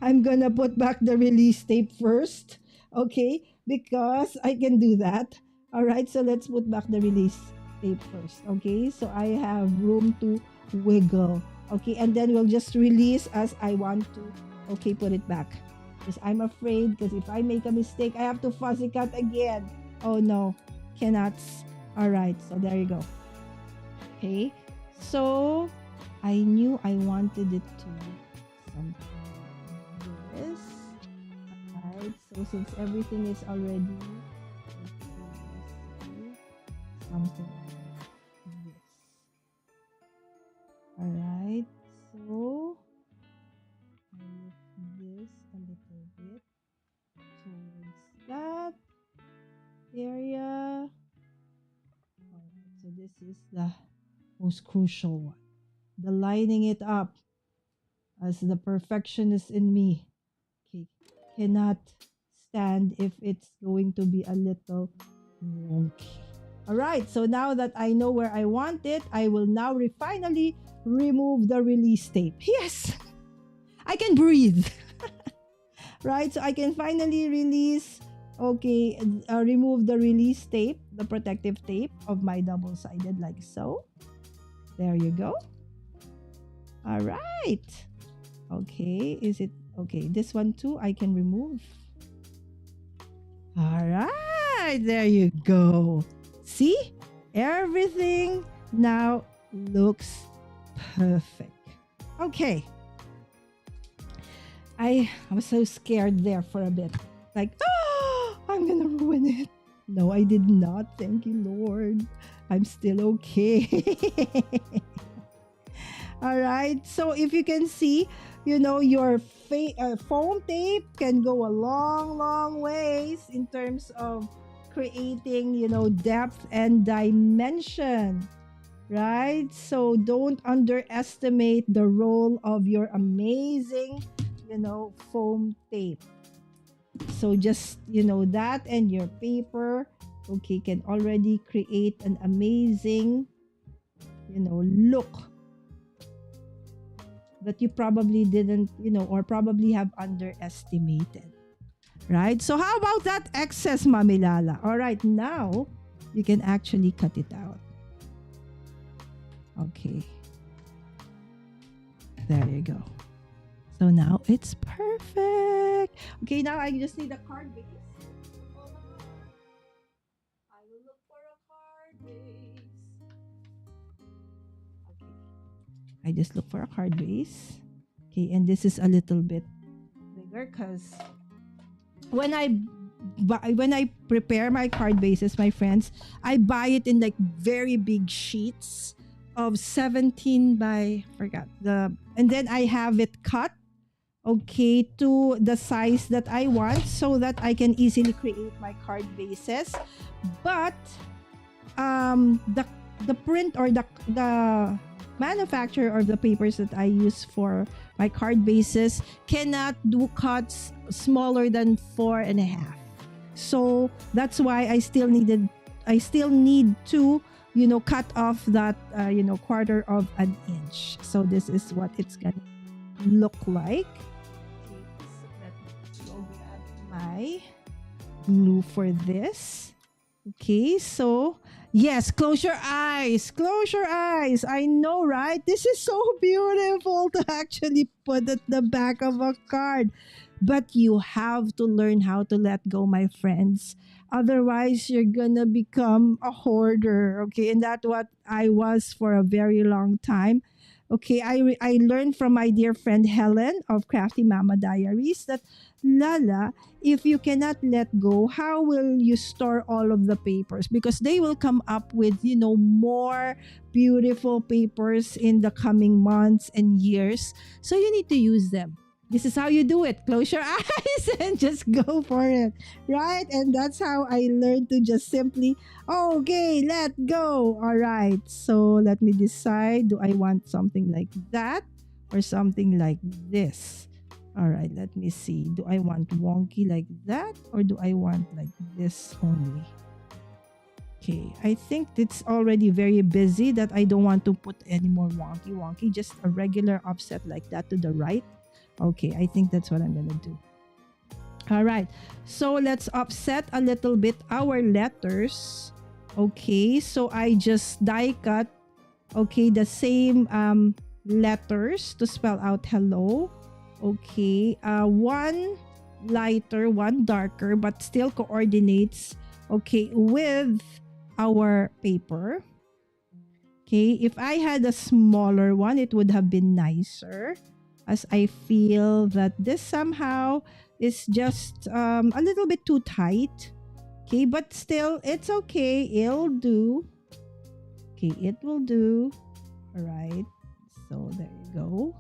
I'm gonna put back the release tape first, okay, because I can do that. All right, so let's put back the release tape first. Okay, so I have room to wiggle. Okay, and then we'll just release as I want to. Okay, put it back. Because I'm afraid, because if I make a mistake, I have to fuzzy cut again. Oh no, cannot. All right, so there you go. Okay, so I knew I wanted it to something like this. All right, so since everything is already something like this. Alright, so I lift this a little bit towards that area. Alright, so this is the most crucial one. The lining it up, as the perfectionist in me, okay, cannot stand if it's going to be a little wonky. All right, so now that I know where I want it, I will now finally remove the release tape. Yes, I can breathe. Right, so I can finally release Okay, remove the release tape, the protective tape of my double-sided like so. There you go. All right. Okay, is it okay? This one too I can remove. All right, there you go. See? Everything now looks perfect. Okay. I was so scared there for a bit. Like, oh, I'm gonna ruin it. No, I did not. Thank you, Lord. I'm still okay. All right. So if you can see, your foam tape can go a long, long ways in terms of creating, depth and dimension. Right? So don't underestimate the role of your amazing, foam tape. So just, that and your paper, okay, can already create an amazing, look that you probably didn't, or probably have underestimated. Right? So how about that excess, Mami Lala? All right, now you can actually cut it out. Okay. There you go. So now it's perfect. Okay, now I just need a card base. Hold on. I will look for a card base. Okay. I just look for a card base. Okay, and this is a little bit bigger because when I prepare my card bases, my friends, I buy it in like very big sheets of 17 by and then I have it cut, okay, to the size that I want so that I can easily create my card bases. But the print or the manufacturer of the papers that I use for my card bases cannot do cuts smaller than 4.5. So that's why I still need to cut off that 1/4 of an inch. So this is what it's gonna look like. Okay, so let me go grab my glue for this. Okay, so yes, close your eyes. Close your eyes. I know, right? This is so beautiful to actually put at the back of a card. But you have to learn how to let go, my friends. Otherwise, you're gonna become a hoarder. Okay, and that's what I was for a very long time. Okay, I learned from my dear friend Helen of Crafty Mama Diaries that, Lala, if you cannot let go, how will you store all of the papers? Because they will come up with, more beautiful papers in the coming months and years. So you need to use them. This is how you do it. Close your eyes and just go for it. Right? And that's how I learned to just simply, okay, let go. All right. So let me decide. Do I want something like that or something like this? All right. Let me see. Do I want wonky like that or do I want like this only? Okay. I think it's already very busy that I don't want to put any more wonky. Just a regular offset like that to the right. Okay, I think that's what I'm gonna do. All right, so let's offset a little bit our letters. Okay, so I just die cut, okay, the same letters to spell out hello. Okay, one lighter, one darker, but still coordinates, okay, with our paper. Okay, if I had a smaller one, it would have been nicer, as I feel that this somehow is just a little bit too tight. Okay, but still, it's okay. It'll do. Okay, it will do. All right. So there you go.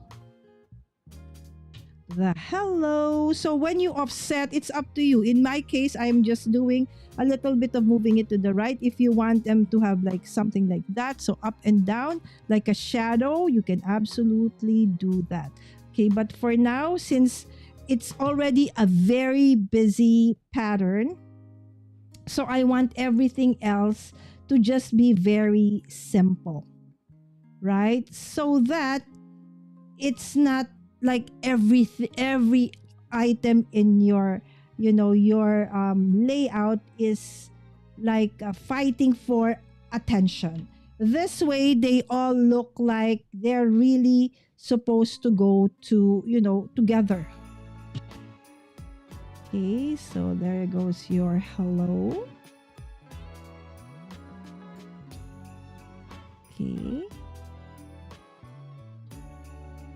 The hello. So when you offset, it's up to you. In my case, I'm just doing a little bit of moving it to the right. If you want them to have like something like that, so up and down, like a shadow, you can absolutely do that. Okay, but for now, since it's already a very busy pattern, so I want everything else to just be very simple, right? So that it's not like every item in your your layout is like fighting for attention. This way, they all look like they're really supposed to go together. Okay, so there goes your hello. Okay.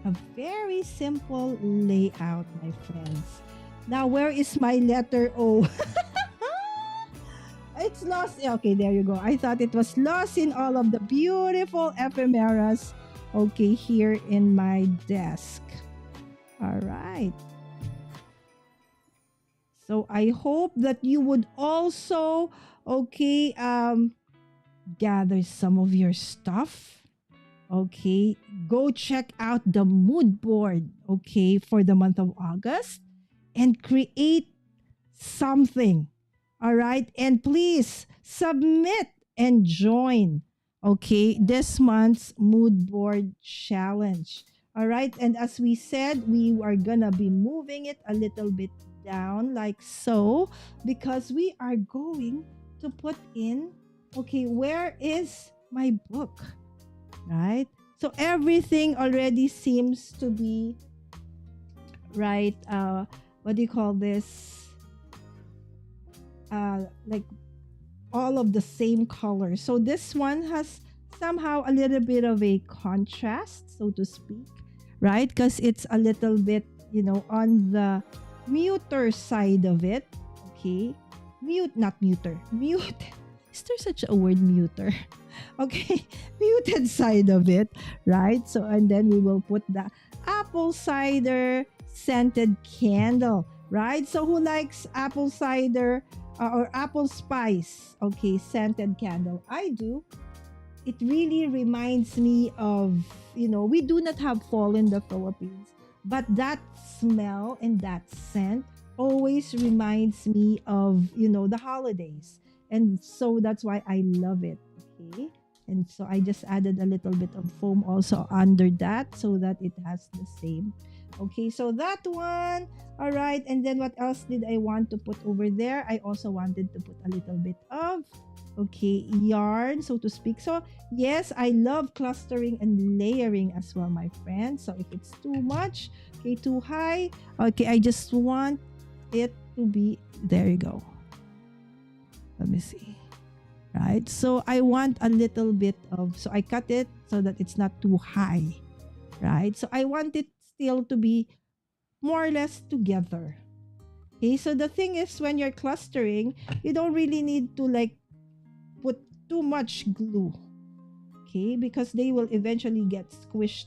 A very simple layout, my friends. Now, where is my letter O? It's lost. Okay, there you go. I thought it was lost in all of the beautiful ephemeras. Okay, here in my desk. All right. So I hope that you would also, gather some of your stuff. Okay, go check out the mood board, for the month of August and create something. All right, and please submit and join, this month's mood board challenge. All right, and as we said, we are gonna be moving it a little bit down like so because we are going to put in, where is my book? Right? So everything already seems to be right. What do you call this? Like all of the same color. So this one has somehow a little bit of a contrast, so to speak, right? Because it's a little bit, on the muter side of it. Okay. Not muter. Mute. Is there such a word, muter? Okay, muted side of it, right? So, and then we will put the apple cider scented candle, right? So, who likes apple cider or apple spice? Okay, scented candle. I do. It really reminds me of, we do not have fall in the Philippines, but that smell and that scent always reminds me of, the holidays. And so that's why I love it. Okay. And so I just added a little bit of foam also under that so that it has the same. Okay, so that one. All right. And then what else did I want to put over there? I also wanted to put a little bit of, yarn, so to speak. So yes, I love clustering and layering as well, my friends. So if it's too much, too high, I just want it to be, there you go. Let me see. Right? So I want a little bit of, so I cut it so that it's not too high. Right? So I want it still to be more or less together. Okay? So the thing is, when you're clustering, you don't really need to put too much glue. Okay? Because they will eventually get squished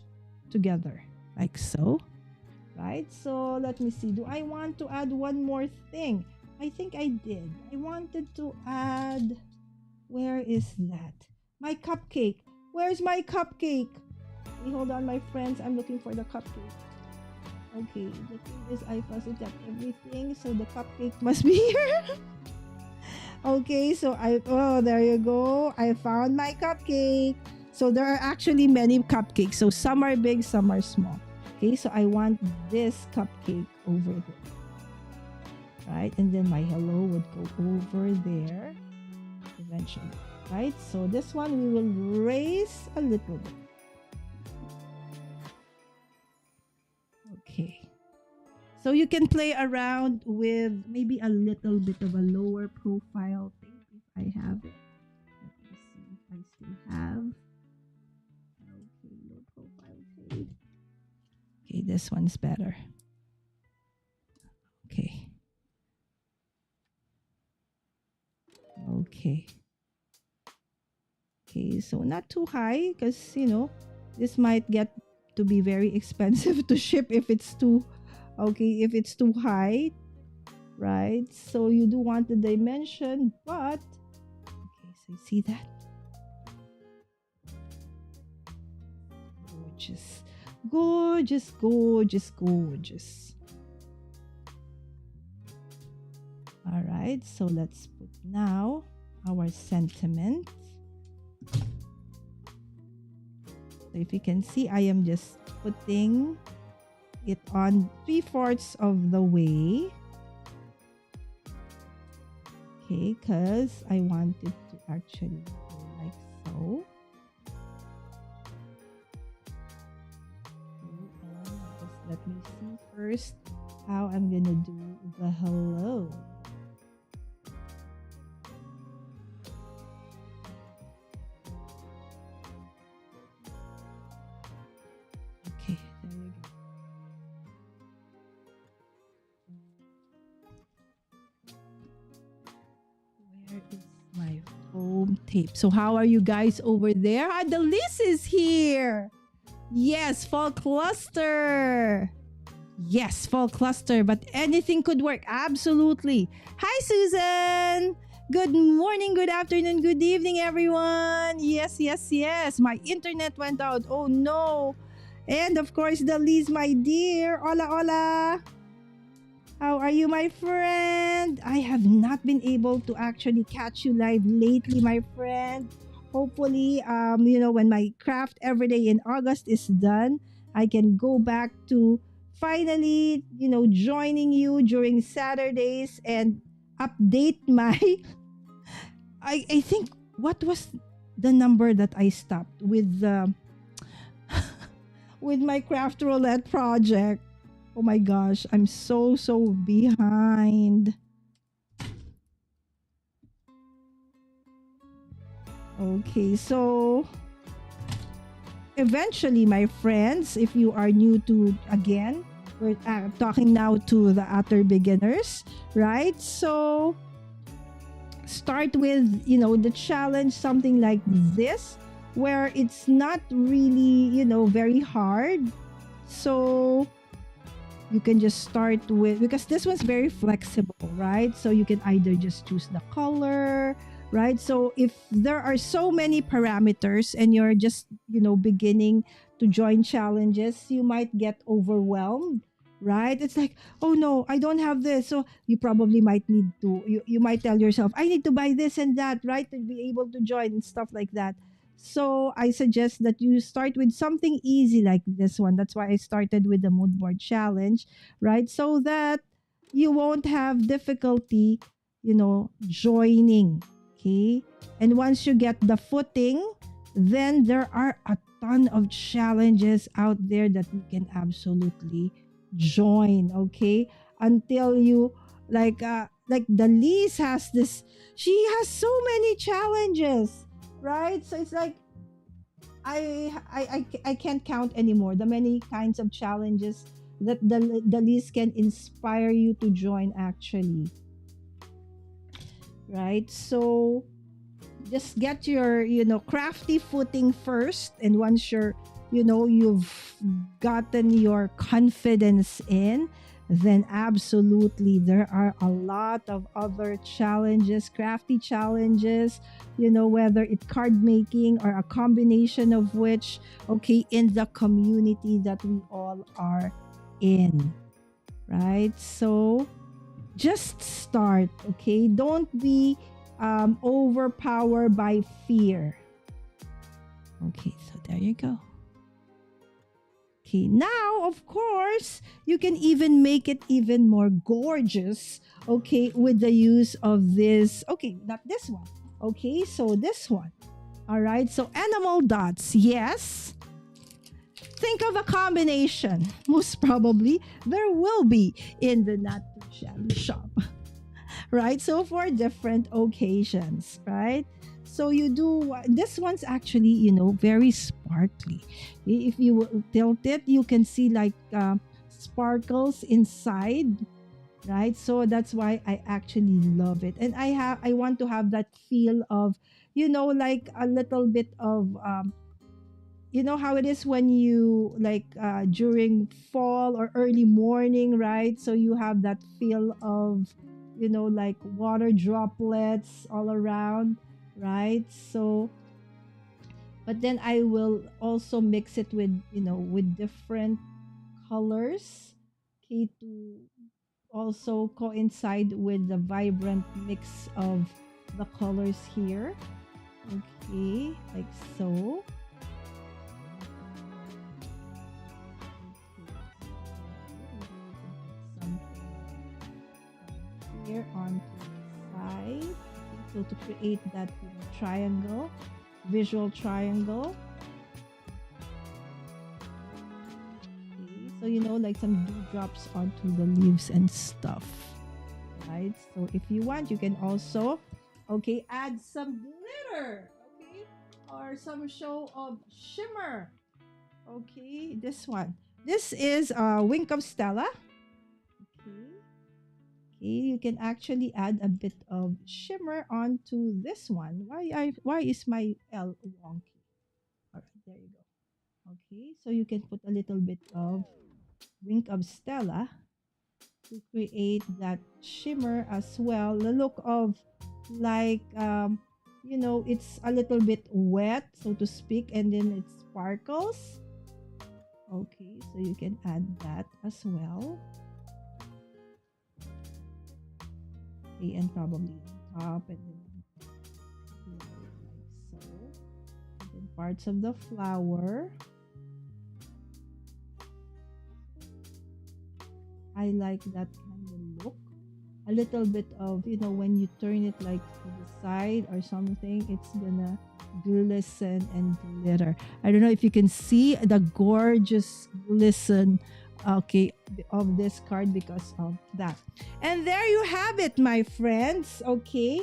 together. Like so. Right? So let me see. Do I want to add one more thing? I think I did. I wanted to add, where is that? My cupcake. Where's my cupcake? Okay, hold on, my friends. I'm looking for the cupcake. Okay, the thing is, I fussed up everything, so the cupcake must be here. Okay, so there you go. I found my cupcake. So there are actually many cupcakes. So some are big, some are small. Okay, so I want this cupcake over there. Right, and then my hello would go over there eventually. Right, so this one we will raise a little bit. Okay, so you can play around with maybe a little bit of a lower profile thing if I have it. Let me see if I still have. Okay, low profile shade. Okay, this one's better. Okay. Okay. Okay, so not too high because, this might get to be very expensive to ship if it's too, if it's too high, right? So you do want the dimension, but, okay, so you see that? Gorgeous. Gorgeous, gorgeous, gorgeous. All right, so let's put now our sentiment. So if you can see, I am just putting it on 3/4 of the way. Okay, because I want it to actually go like so. Okay, and just let me see first how I'm gonna do the hello. Okay, there you go. Where is my foam tape? So how are you guys over there? Ah, the list is here. Yes, fall cluster. Yes, fall cluster, but anything could work. Absolutely. Hi, Susan. Good morning, good afternoon, good evening, everyone. Yes, yes, yes. My internet went out. Oh, no. And of course, the Liz, my dear. Hola, hola. How are you, my friend? I have not been able to actually catch you live lately, my friend. Hopefully, when my craft every day in August is done, I can go back to finally, joining you during Saturdays and update my. I think what was the number that I stopped with the with my craft roulette project. Oh my gosh, I'm so behind. Okay, so eventually, my friends, if you are new to, again, we're talking now to the utter beginners, right? So start with, the challenge, something like this, where it's not really, very hard. So you can just start with, because this one's very flexible, right? So you can either just choose the color, right? So if there are so many parameters and you're just, beginning to join challenges, you might get overwhelmed, right? It's like, oh no, I don't have this. So you probably might need to, you might tell yourself, I need to buy this and that, right? To be able to join and stuff like that. So I suggest that you start with something easy like this one. That's why I started with the mood board challenge, right? So that you won't have difficulty, joining. Okay. And once you get the footing, then there are a ton of challenges out there that you can absolutely join. Okay. Until you like the Lise has this, she has so many challenges, right? So it's like I can't count anymore the many kinds of challenges that the list can inspire you to join actually, right? So just get your crafty footing first, and once you've gotten your confidence in, then absolutely there are a lot of other challenges, crafty challenges, whether it's card making or a combination of which, okay, in the community that we all are in, right? So just start, okay? Don't be overpowered by fear. Okay, so there you go. Okay, now of course you can even make it even more gorgeous, okay, with the use of this. Okay, not this one. Okay, so this one. All right, so animal dots. Yes. Think of a combination. Most probably there will be in the Not Too Shabby shop. Right? So for different occasions, right? So you do this one's actually, very sparkly. If you tilt it, you can see like sparkles inside, right? So that's why I actually love it. And I want to have that feel of, like a little bit of you know how it is when you like during fall or early morning, right? So you have that feel of like water droplets all around, right? So but then I will also mix it with with different colors, okay, to also coincide with the vibrant mix of the colors here, okay, like so. Something here onto the right? So to create that triangle, visual triangle. Okay, so like some dewdrops onto the leaves and stuff, right? So if you want, you can also, add some glitter, or some show of shimmer. Okay, this one. This is Wink of Stella. Okay. Okay, you can actually add a bit of shimmer onto this one. Why is my L wonky? All right, there you go. Okay, so you can put a little bit of Wink of Stella to create that shimmer as well. The look of like it's a little bit wet, so to speak, and then it sparkles. Okay, so you can add that as well. Okay, and probably on top, and then like so. And then parts of the flower. I like that kind of look. A little bit of, when you turn it like to the side or something, it's gonna glisten and glitter. I don't know if you can see the gorgeous glisten, of this card because of that. And there you have it, my friends. Okay,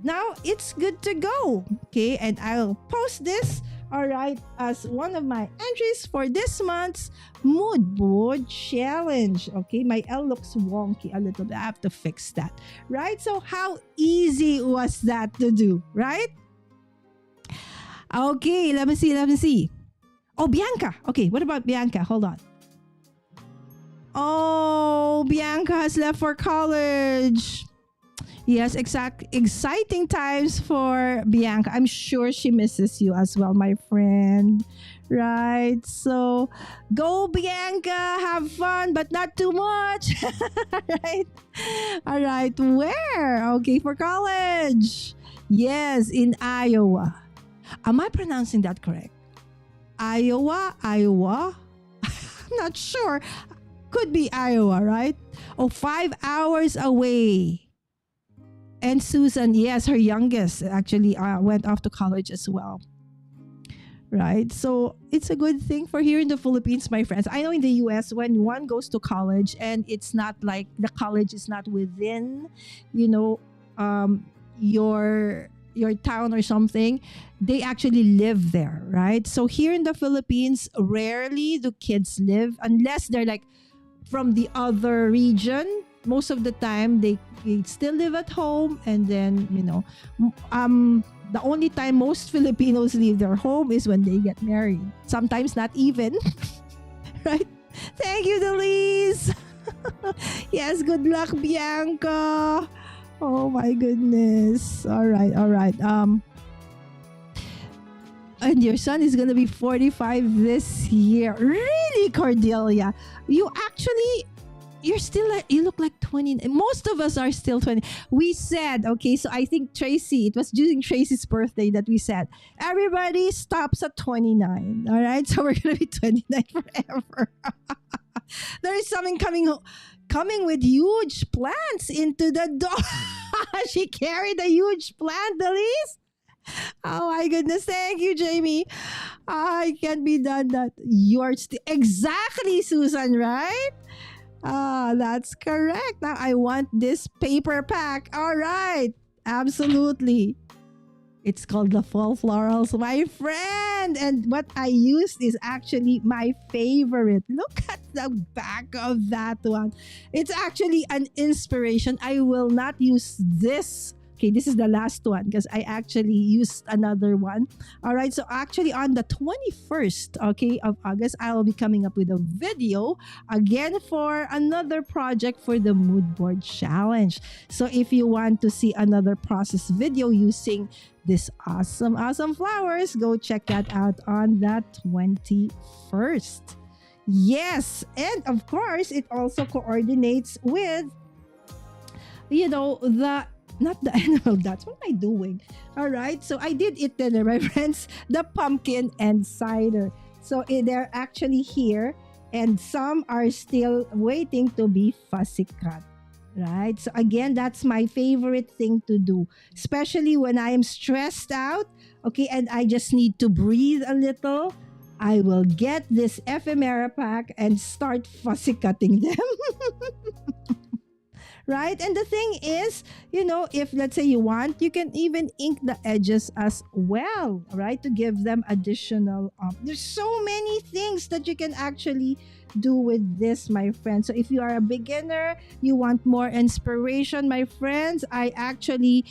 now it's good to go. Okay, and I'll post this, all right, as one of my entries for this month's mood board challenge. Okay, my L looks wonky a little bit. I have to fix that, right? So how easy was that to do, right? Okay, let me see. Oh, Bianca. Okay, what about Bianca? Hold on. Oh, Bianca has left for college. Yes, exciting times for Bianca. I'm sure she misses you as well, my friend. Right? So, go Bianca, have fun, but not too much. Right? All right. Where? Okay, for college. Yes, in Iowa. Am I pronouncing that correct? Iowa? I'm not sure. Could be Iowa, right? Oh, 5 hours away. And Susan, yes, her youngest actually went off to college as well. Right? So it's a good thing for here in the Philippines, my friends. I know in the US, when one goes to college and it's not like the college is not within, your town or something, they actually live there, right? So here in the Philippines, rarely do kids live unless they're like from the other region. Most of the time they still live at home, and then the only time most Filipinos leave their home is when they get married, sometimes not even. Right? Thank you, Delise. Yes, good luck, Bianca. Oh my goodness. All right. And your son is gonna be 45 this year. Really, Cordelia? You look like 20. Most of us are still 20. We said, okay, so I think it was during Tracy's birthday that we said, everybody stops at 29. All right, so we're going to be 29 forever. There is something coming with huge plants into the door. She carried a huge plant, Delise. Oh my goodness. Thank you, Jamie. I can't be done that. You're exactly, Susan, right? That's correct. Now I want this paper pack. All right. Absolutely. It's called the Fall Florals, my friend. And what I used is actually my favorite. Look at the back of that one. It's actually an inspiration. I will not use this. Okay, this is the last one because I actually used another one. All right, so actually on the 21st, of August, I will be coming up with a video again for another project for the Mood Board Challenge. So if you want to see another process video using this awesome flowers, go check that out on the 21st. Yes, and of course, it also coordinates with, not the animal dots. What am I doing? All right. So I did it then, my friends. The pumpkin and cider. So they're actually here, and some are still waiting to be fussy cut. right? So again, that's my favorite thing to do, especially when I am stressed out, okay, and I just need to breathe a little. I will get this ephemera pack and start fussy cutting them. Right? And the thing is, if let's say you want, you can even ink the edges as well, right? To give them additional. There's so many things that you can actually do with this, my friends. So if you are a beginner, you want more inspiration, my friends, I actually,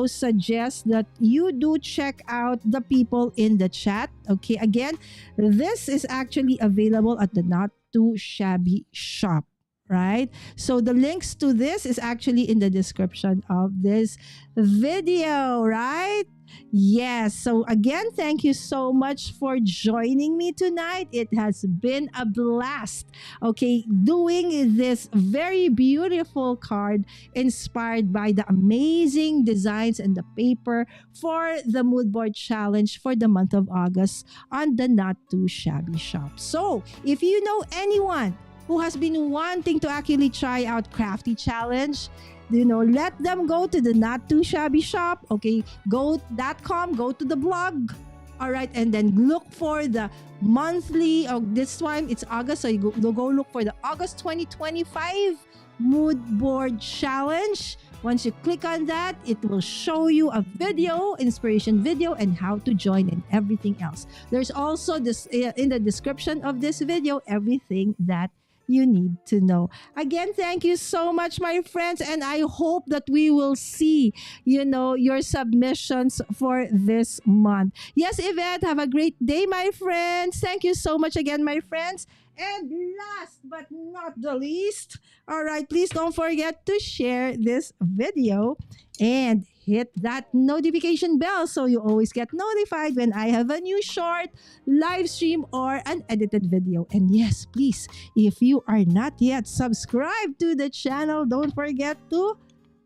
suggest that you do check out the people in the chat. Okay, again, this is actually available at the Not Too Shabby shop, right? So the links to this is actually in the description of this video, right? Yes. So again, thank you so much for joining me tonight. It has been a blast. Okay, doing this very beautiful card inspired by the amazing designs and the paper for the mood board challenge for the month of August on the Not Too Shabby shop. So if you know anyone who has been wanting to actually try out Crafty Challenge, let them go to the Not Too Shabby shop. Okay, go.com, go to the blog. All right, and then look for the monthly, this time it's August, so you go look for the August 2025 Mood Board Challenge. Once you click on that, it will show you a video, inspiration video, and how to join and everything else. There's also this in the description of this video, everything that you need to know. Again, thank you so much, my friends, and I hope that we will see, your submissions for this month. Yes, Yvette, have a great day, my friends. Thank you so much again, my friends. And last but not the least, all right, please don't forget to share this video and hit that notification bell so you always get notified when I have a new short, live stream, or an edited video. And yes, please, if you are not yet subscribed to the channel, don't forget to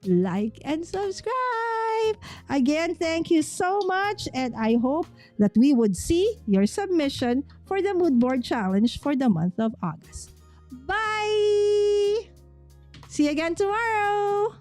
like and subscribe. Again, thank you so much, and I hope that we would see your submission for the mood board challenge for the month of August. Bye! See you again tomorrow!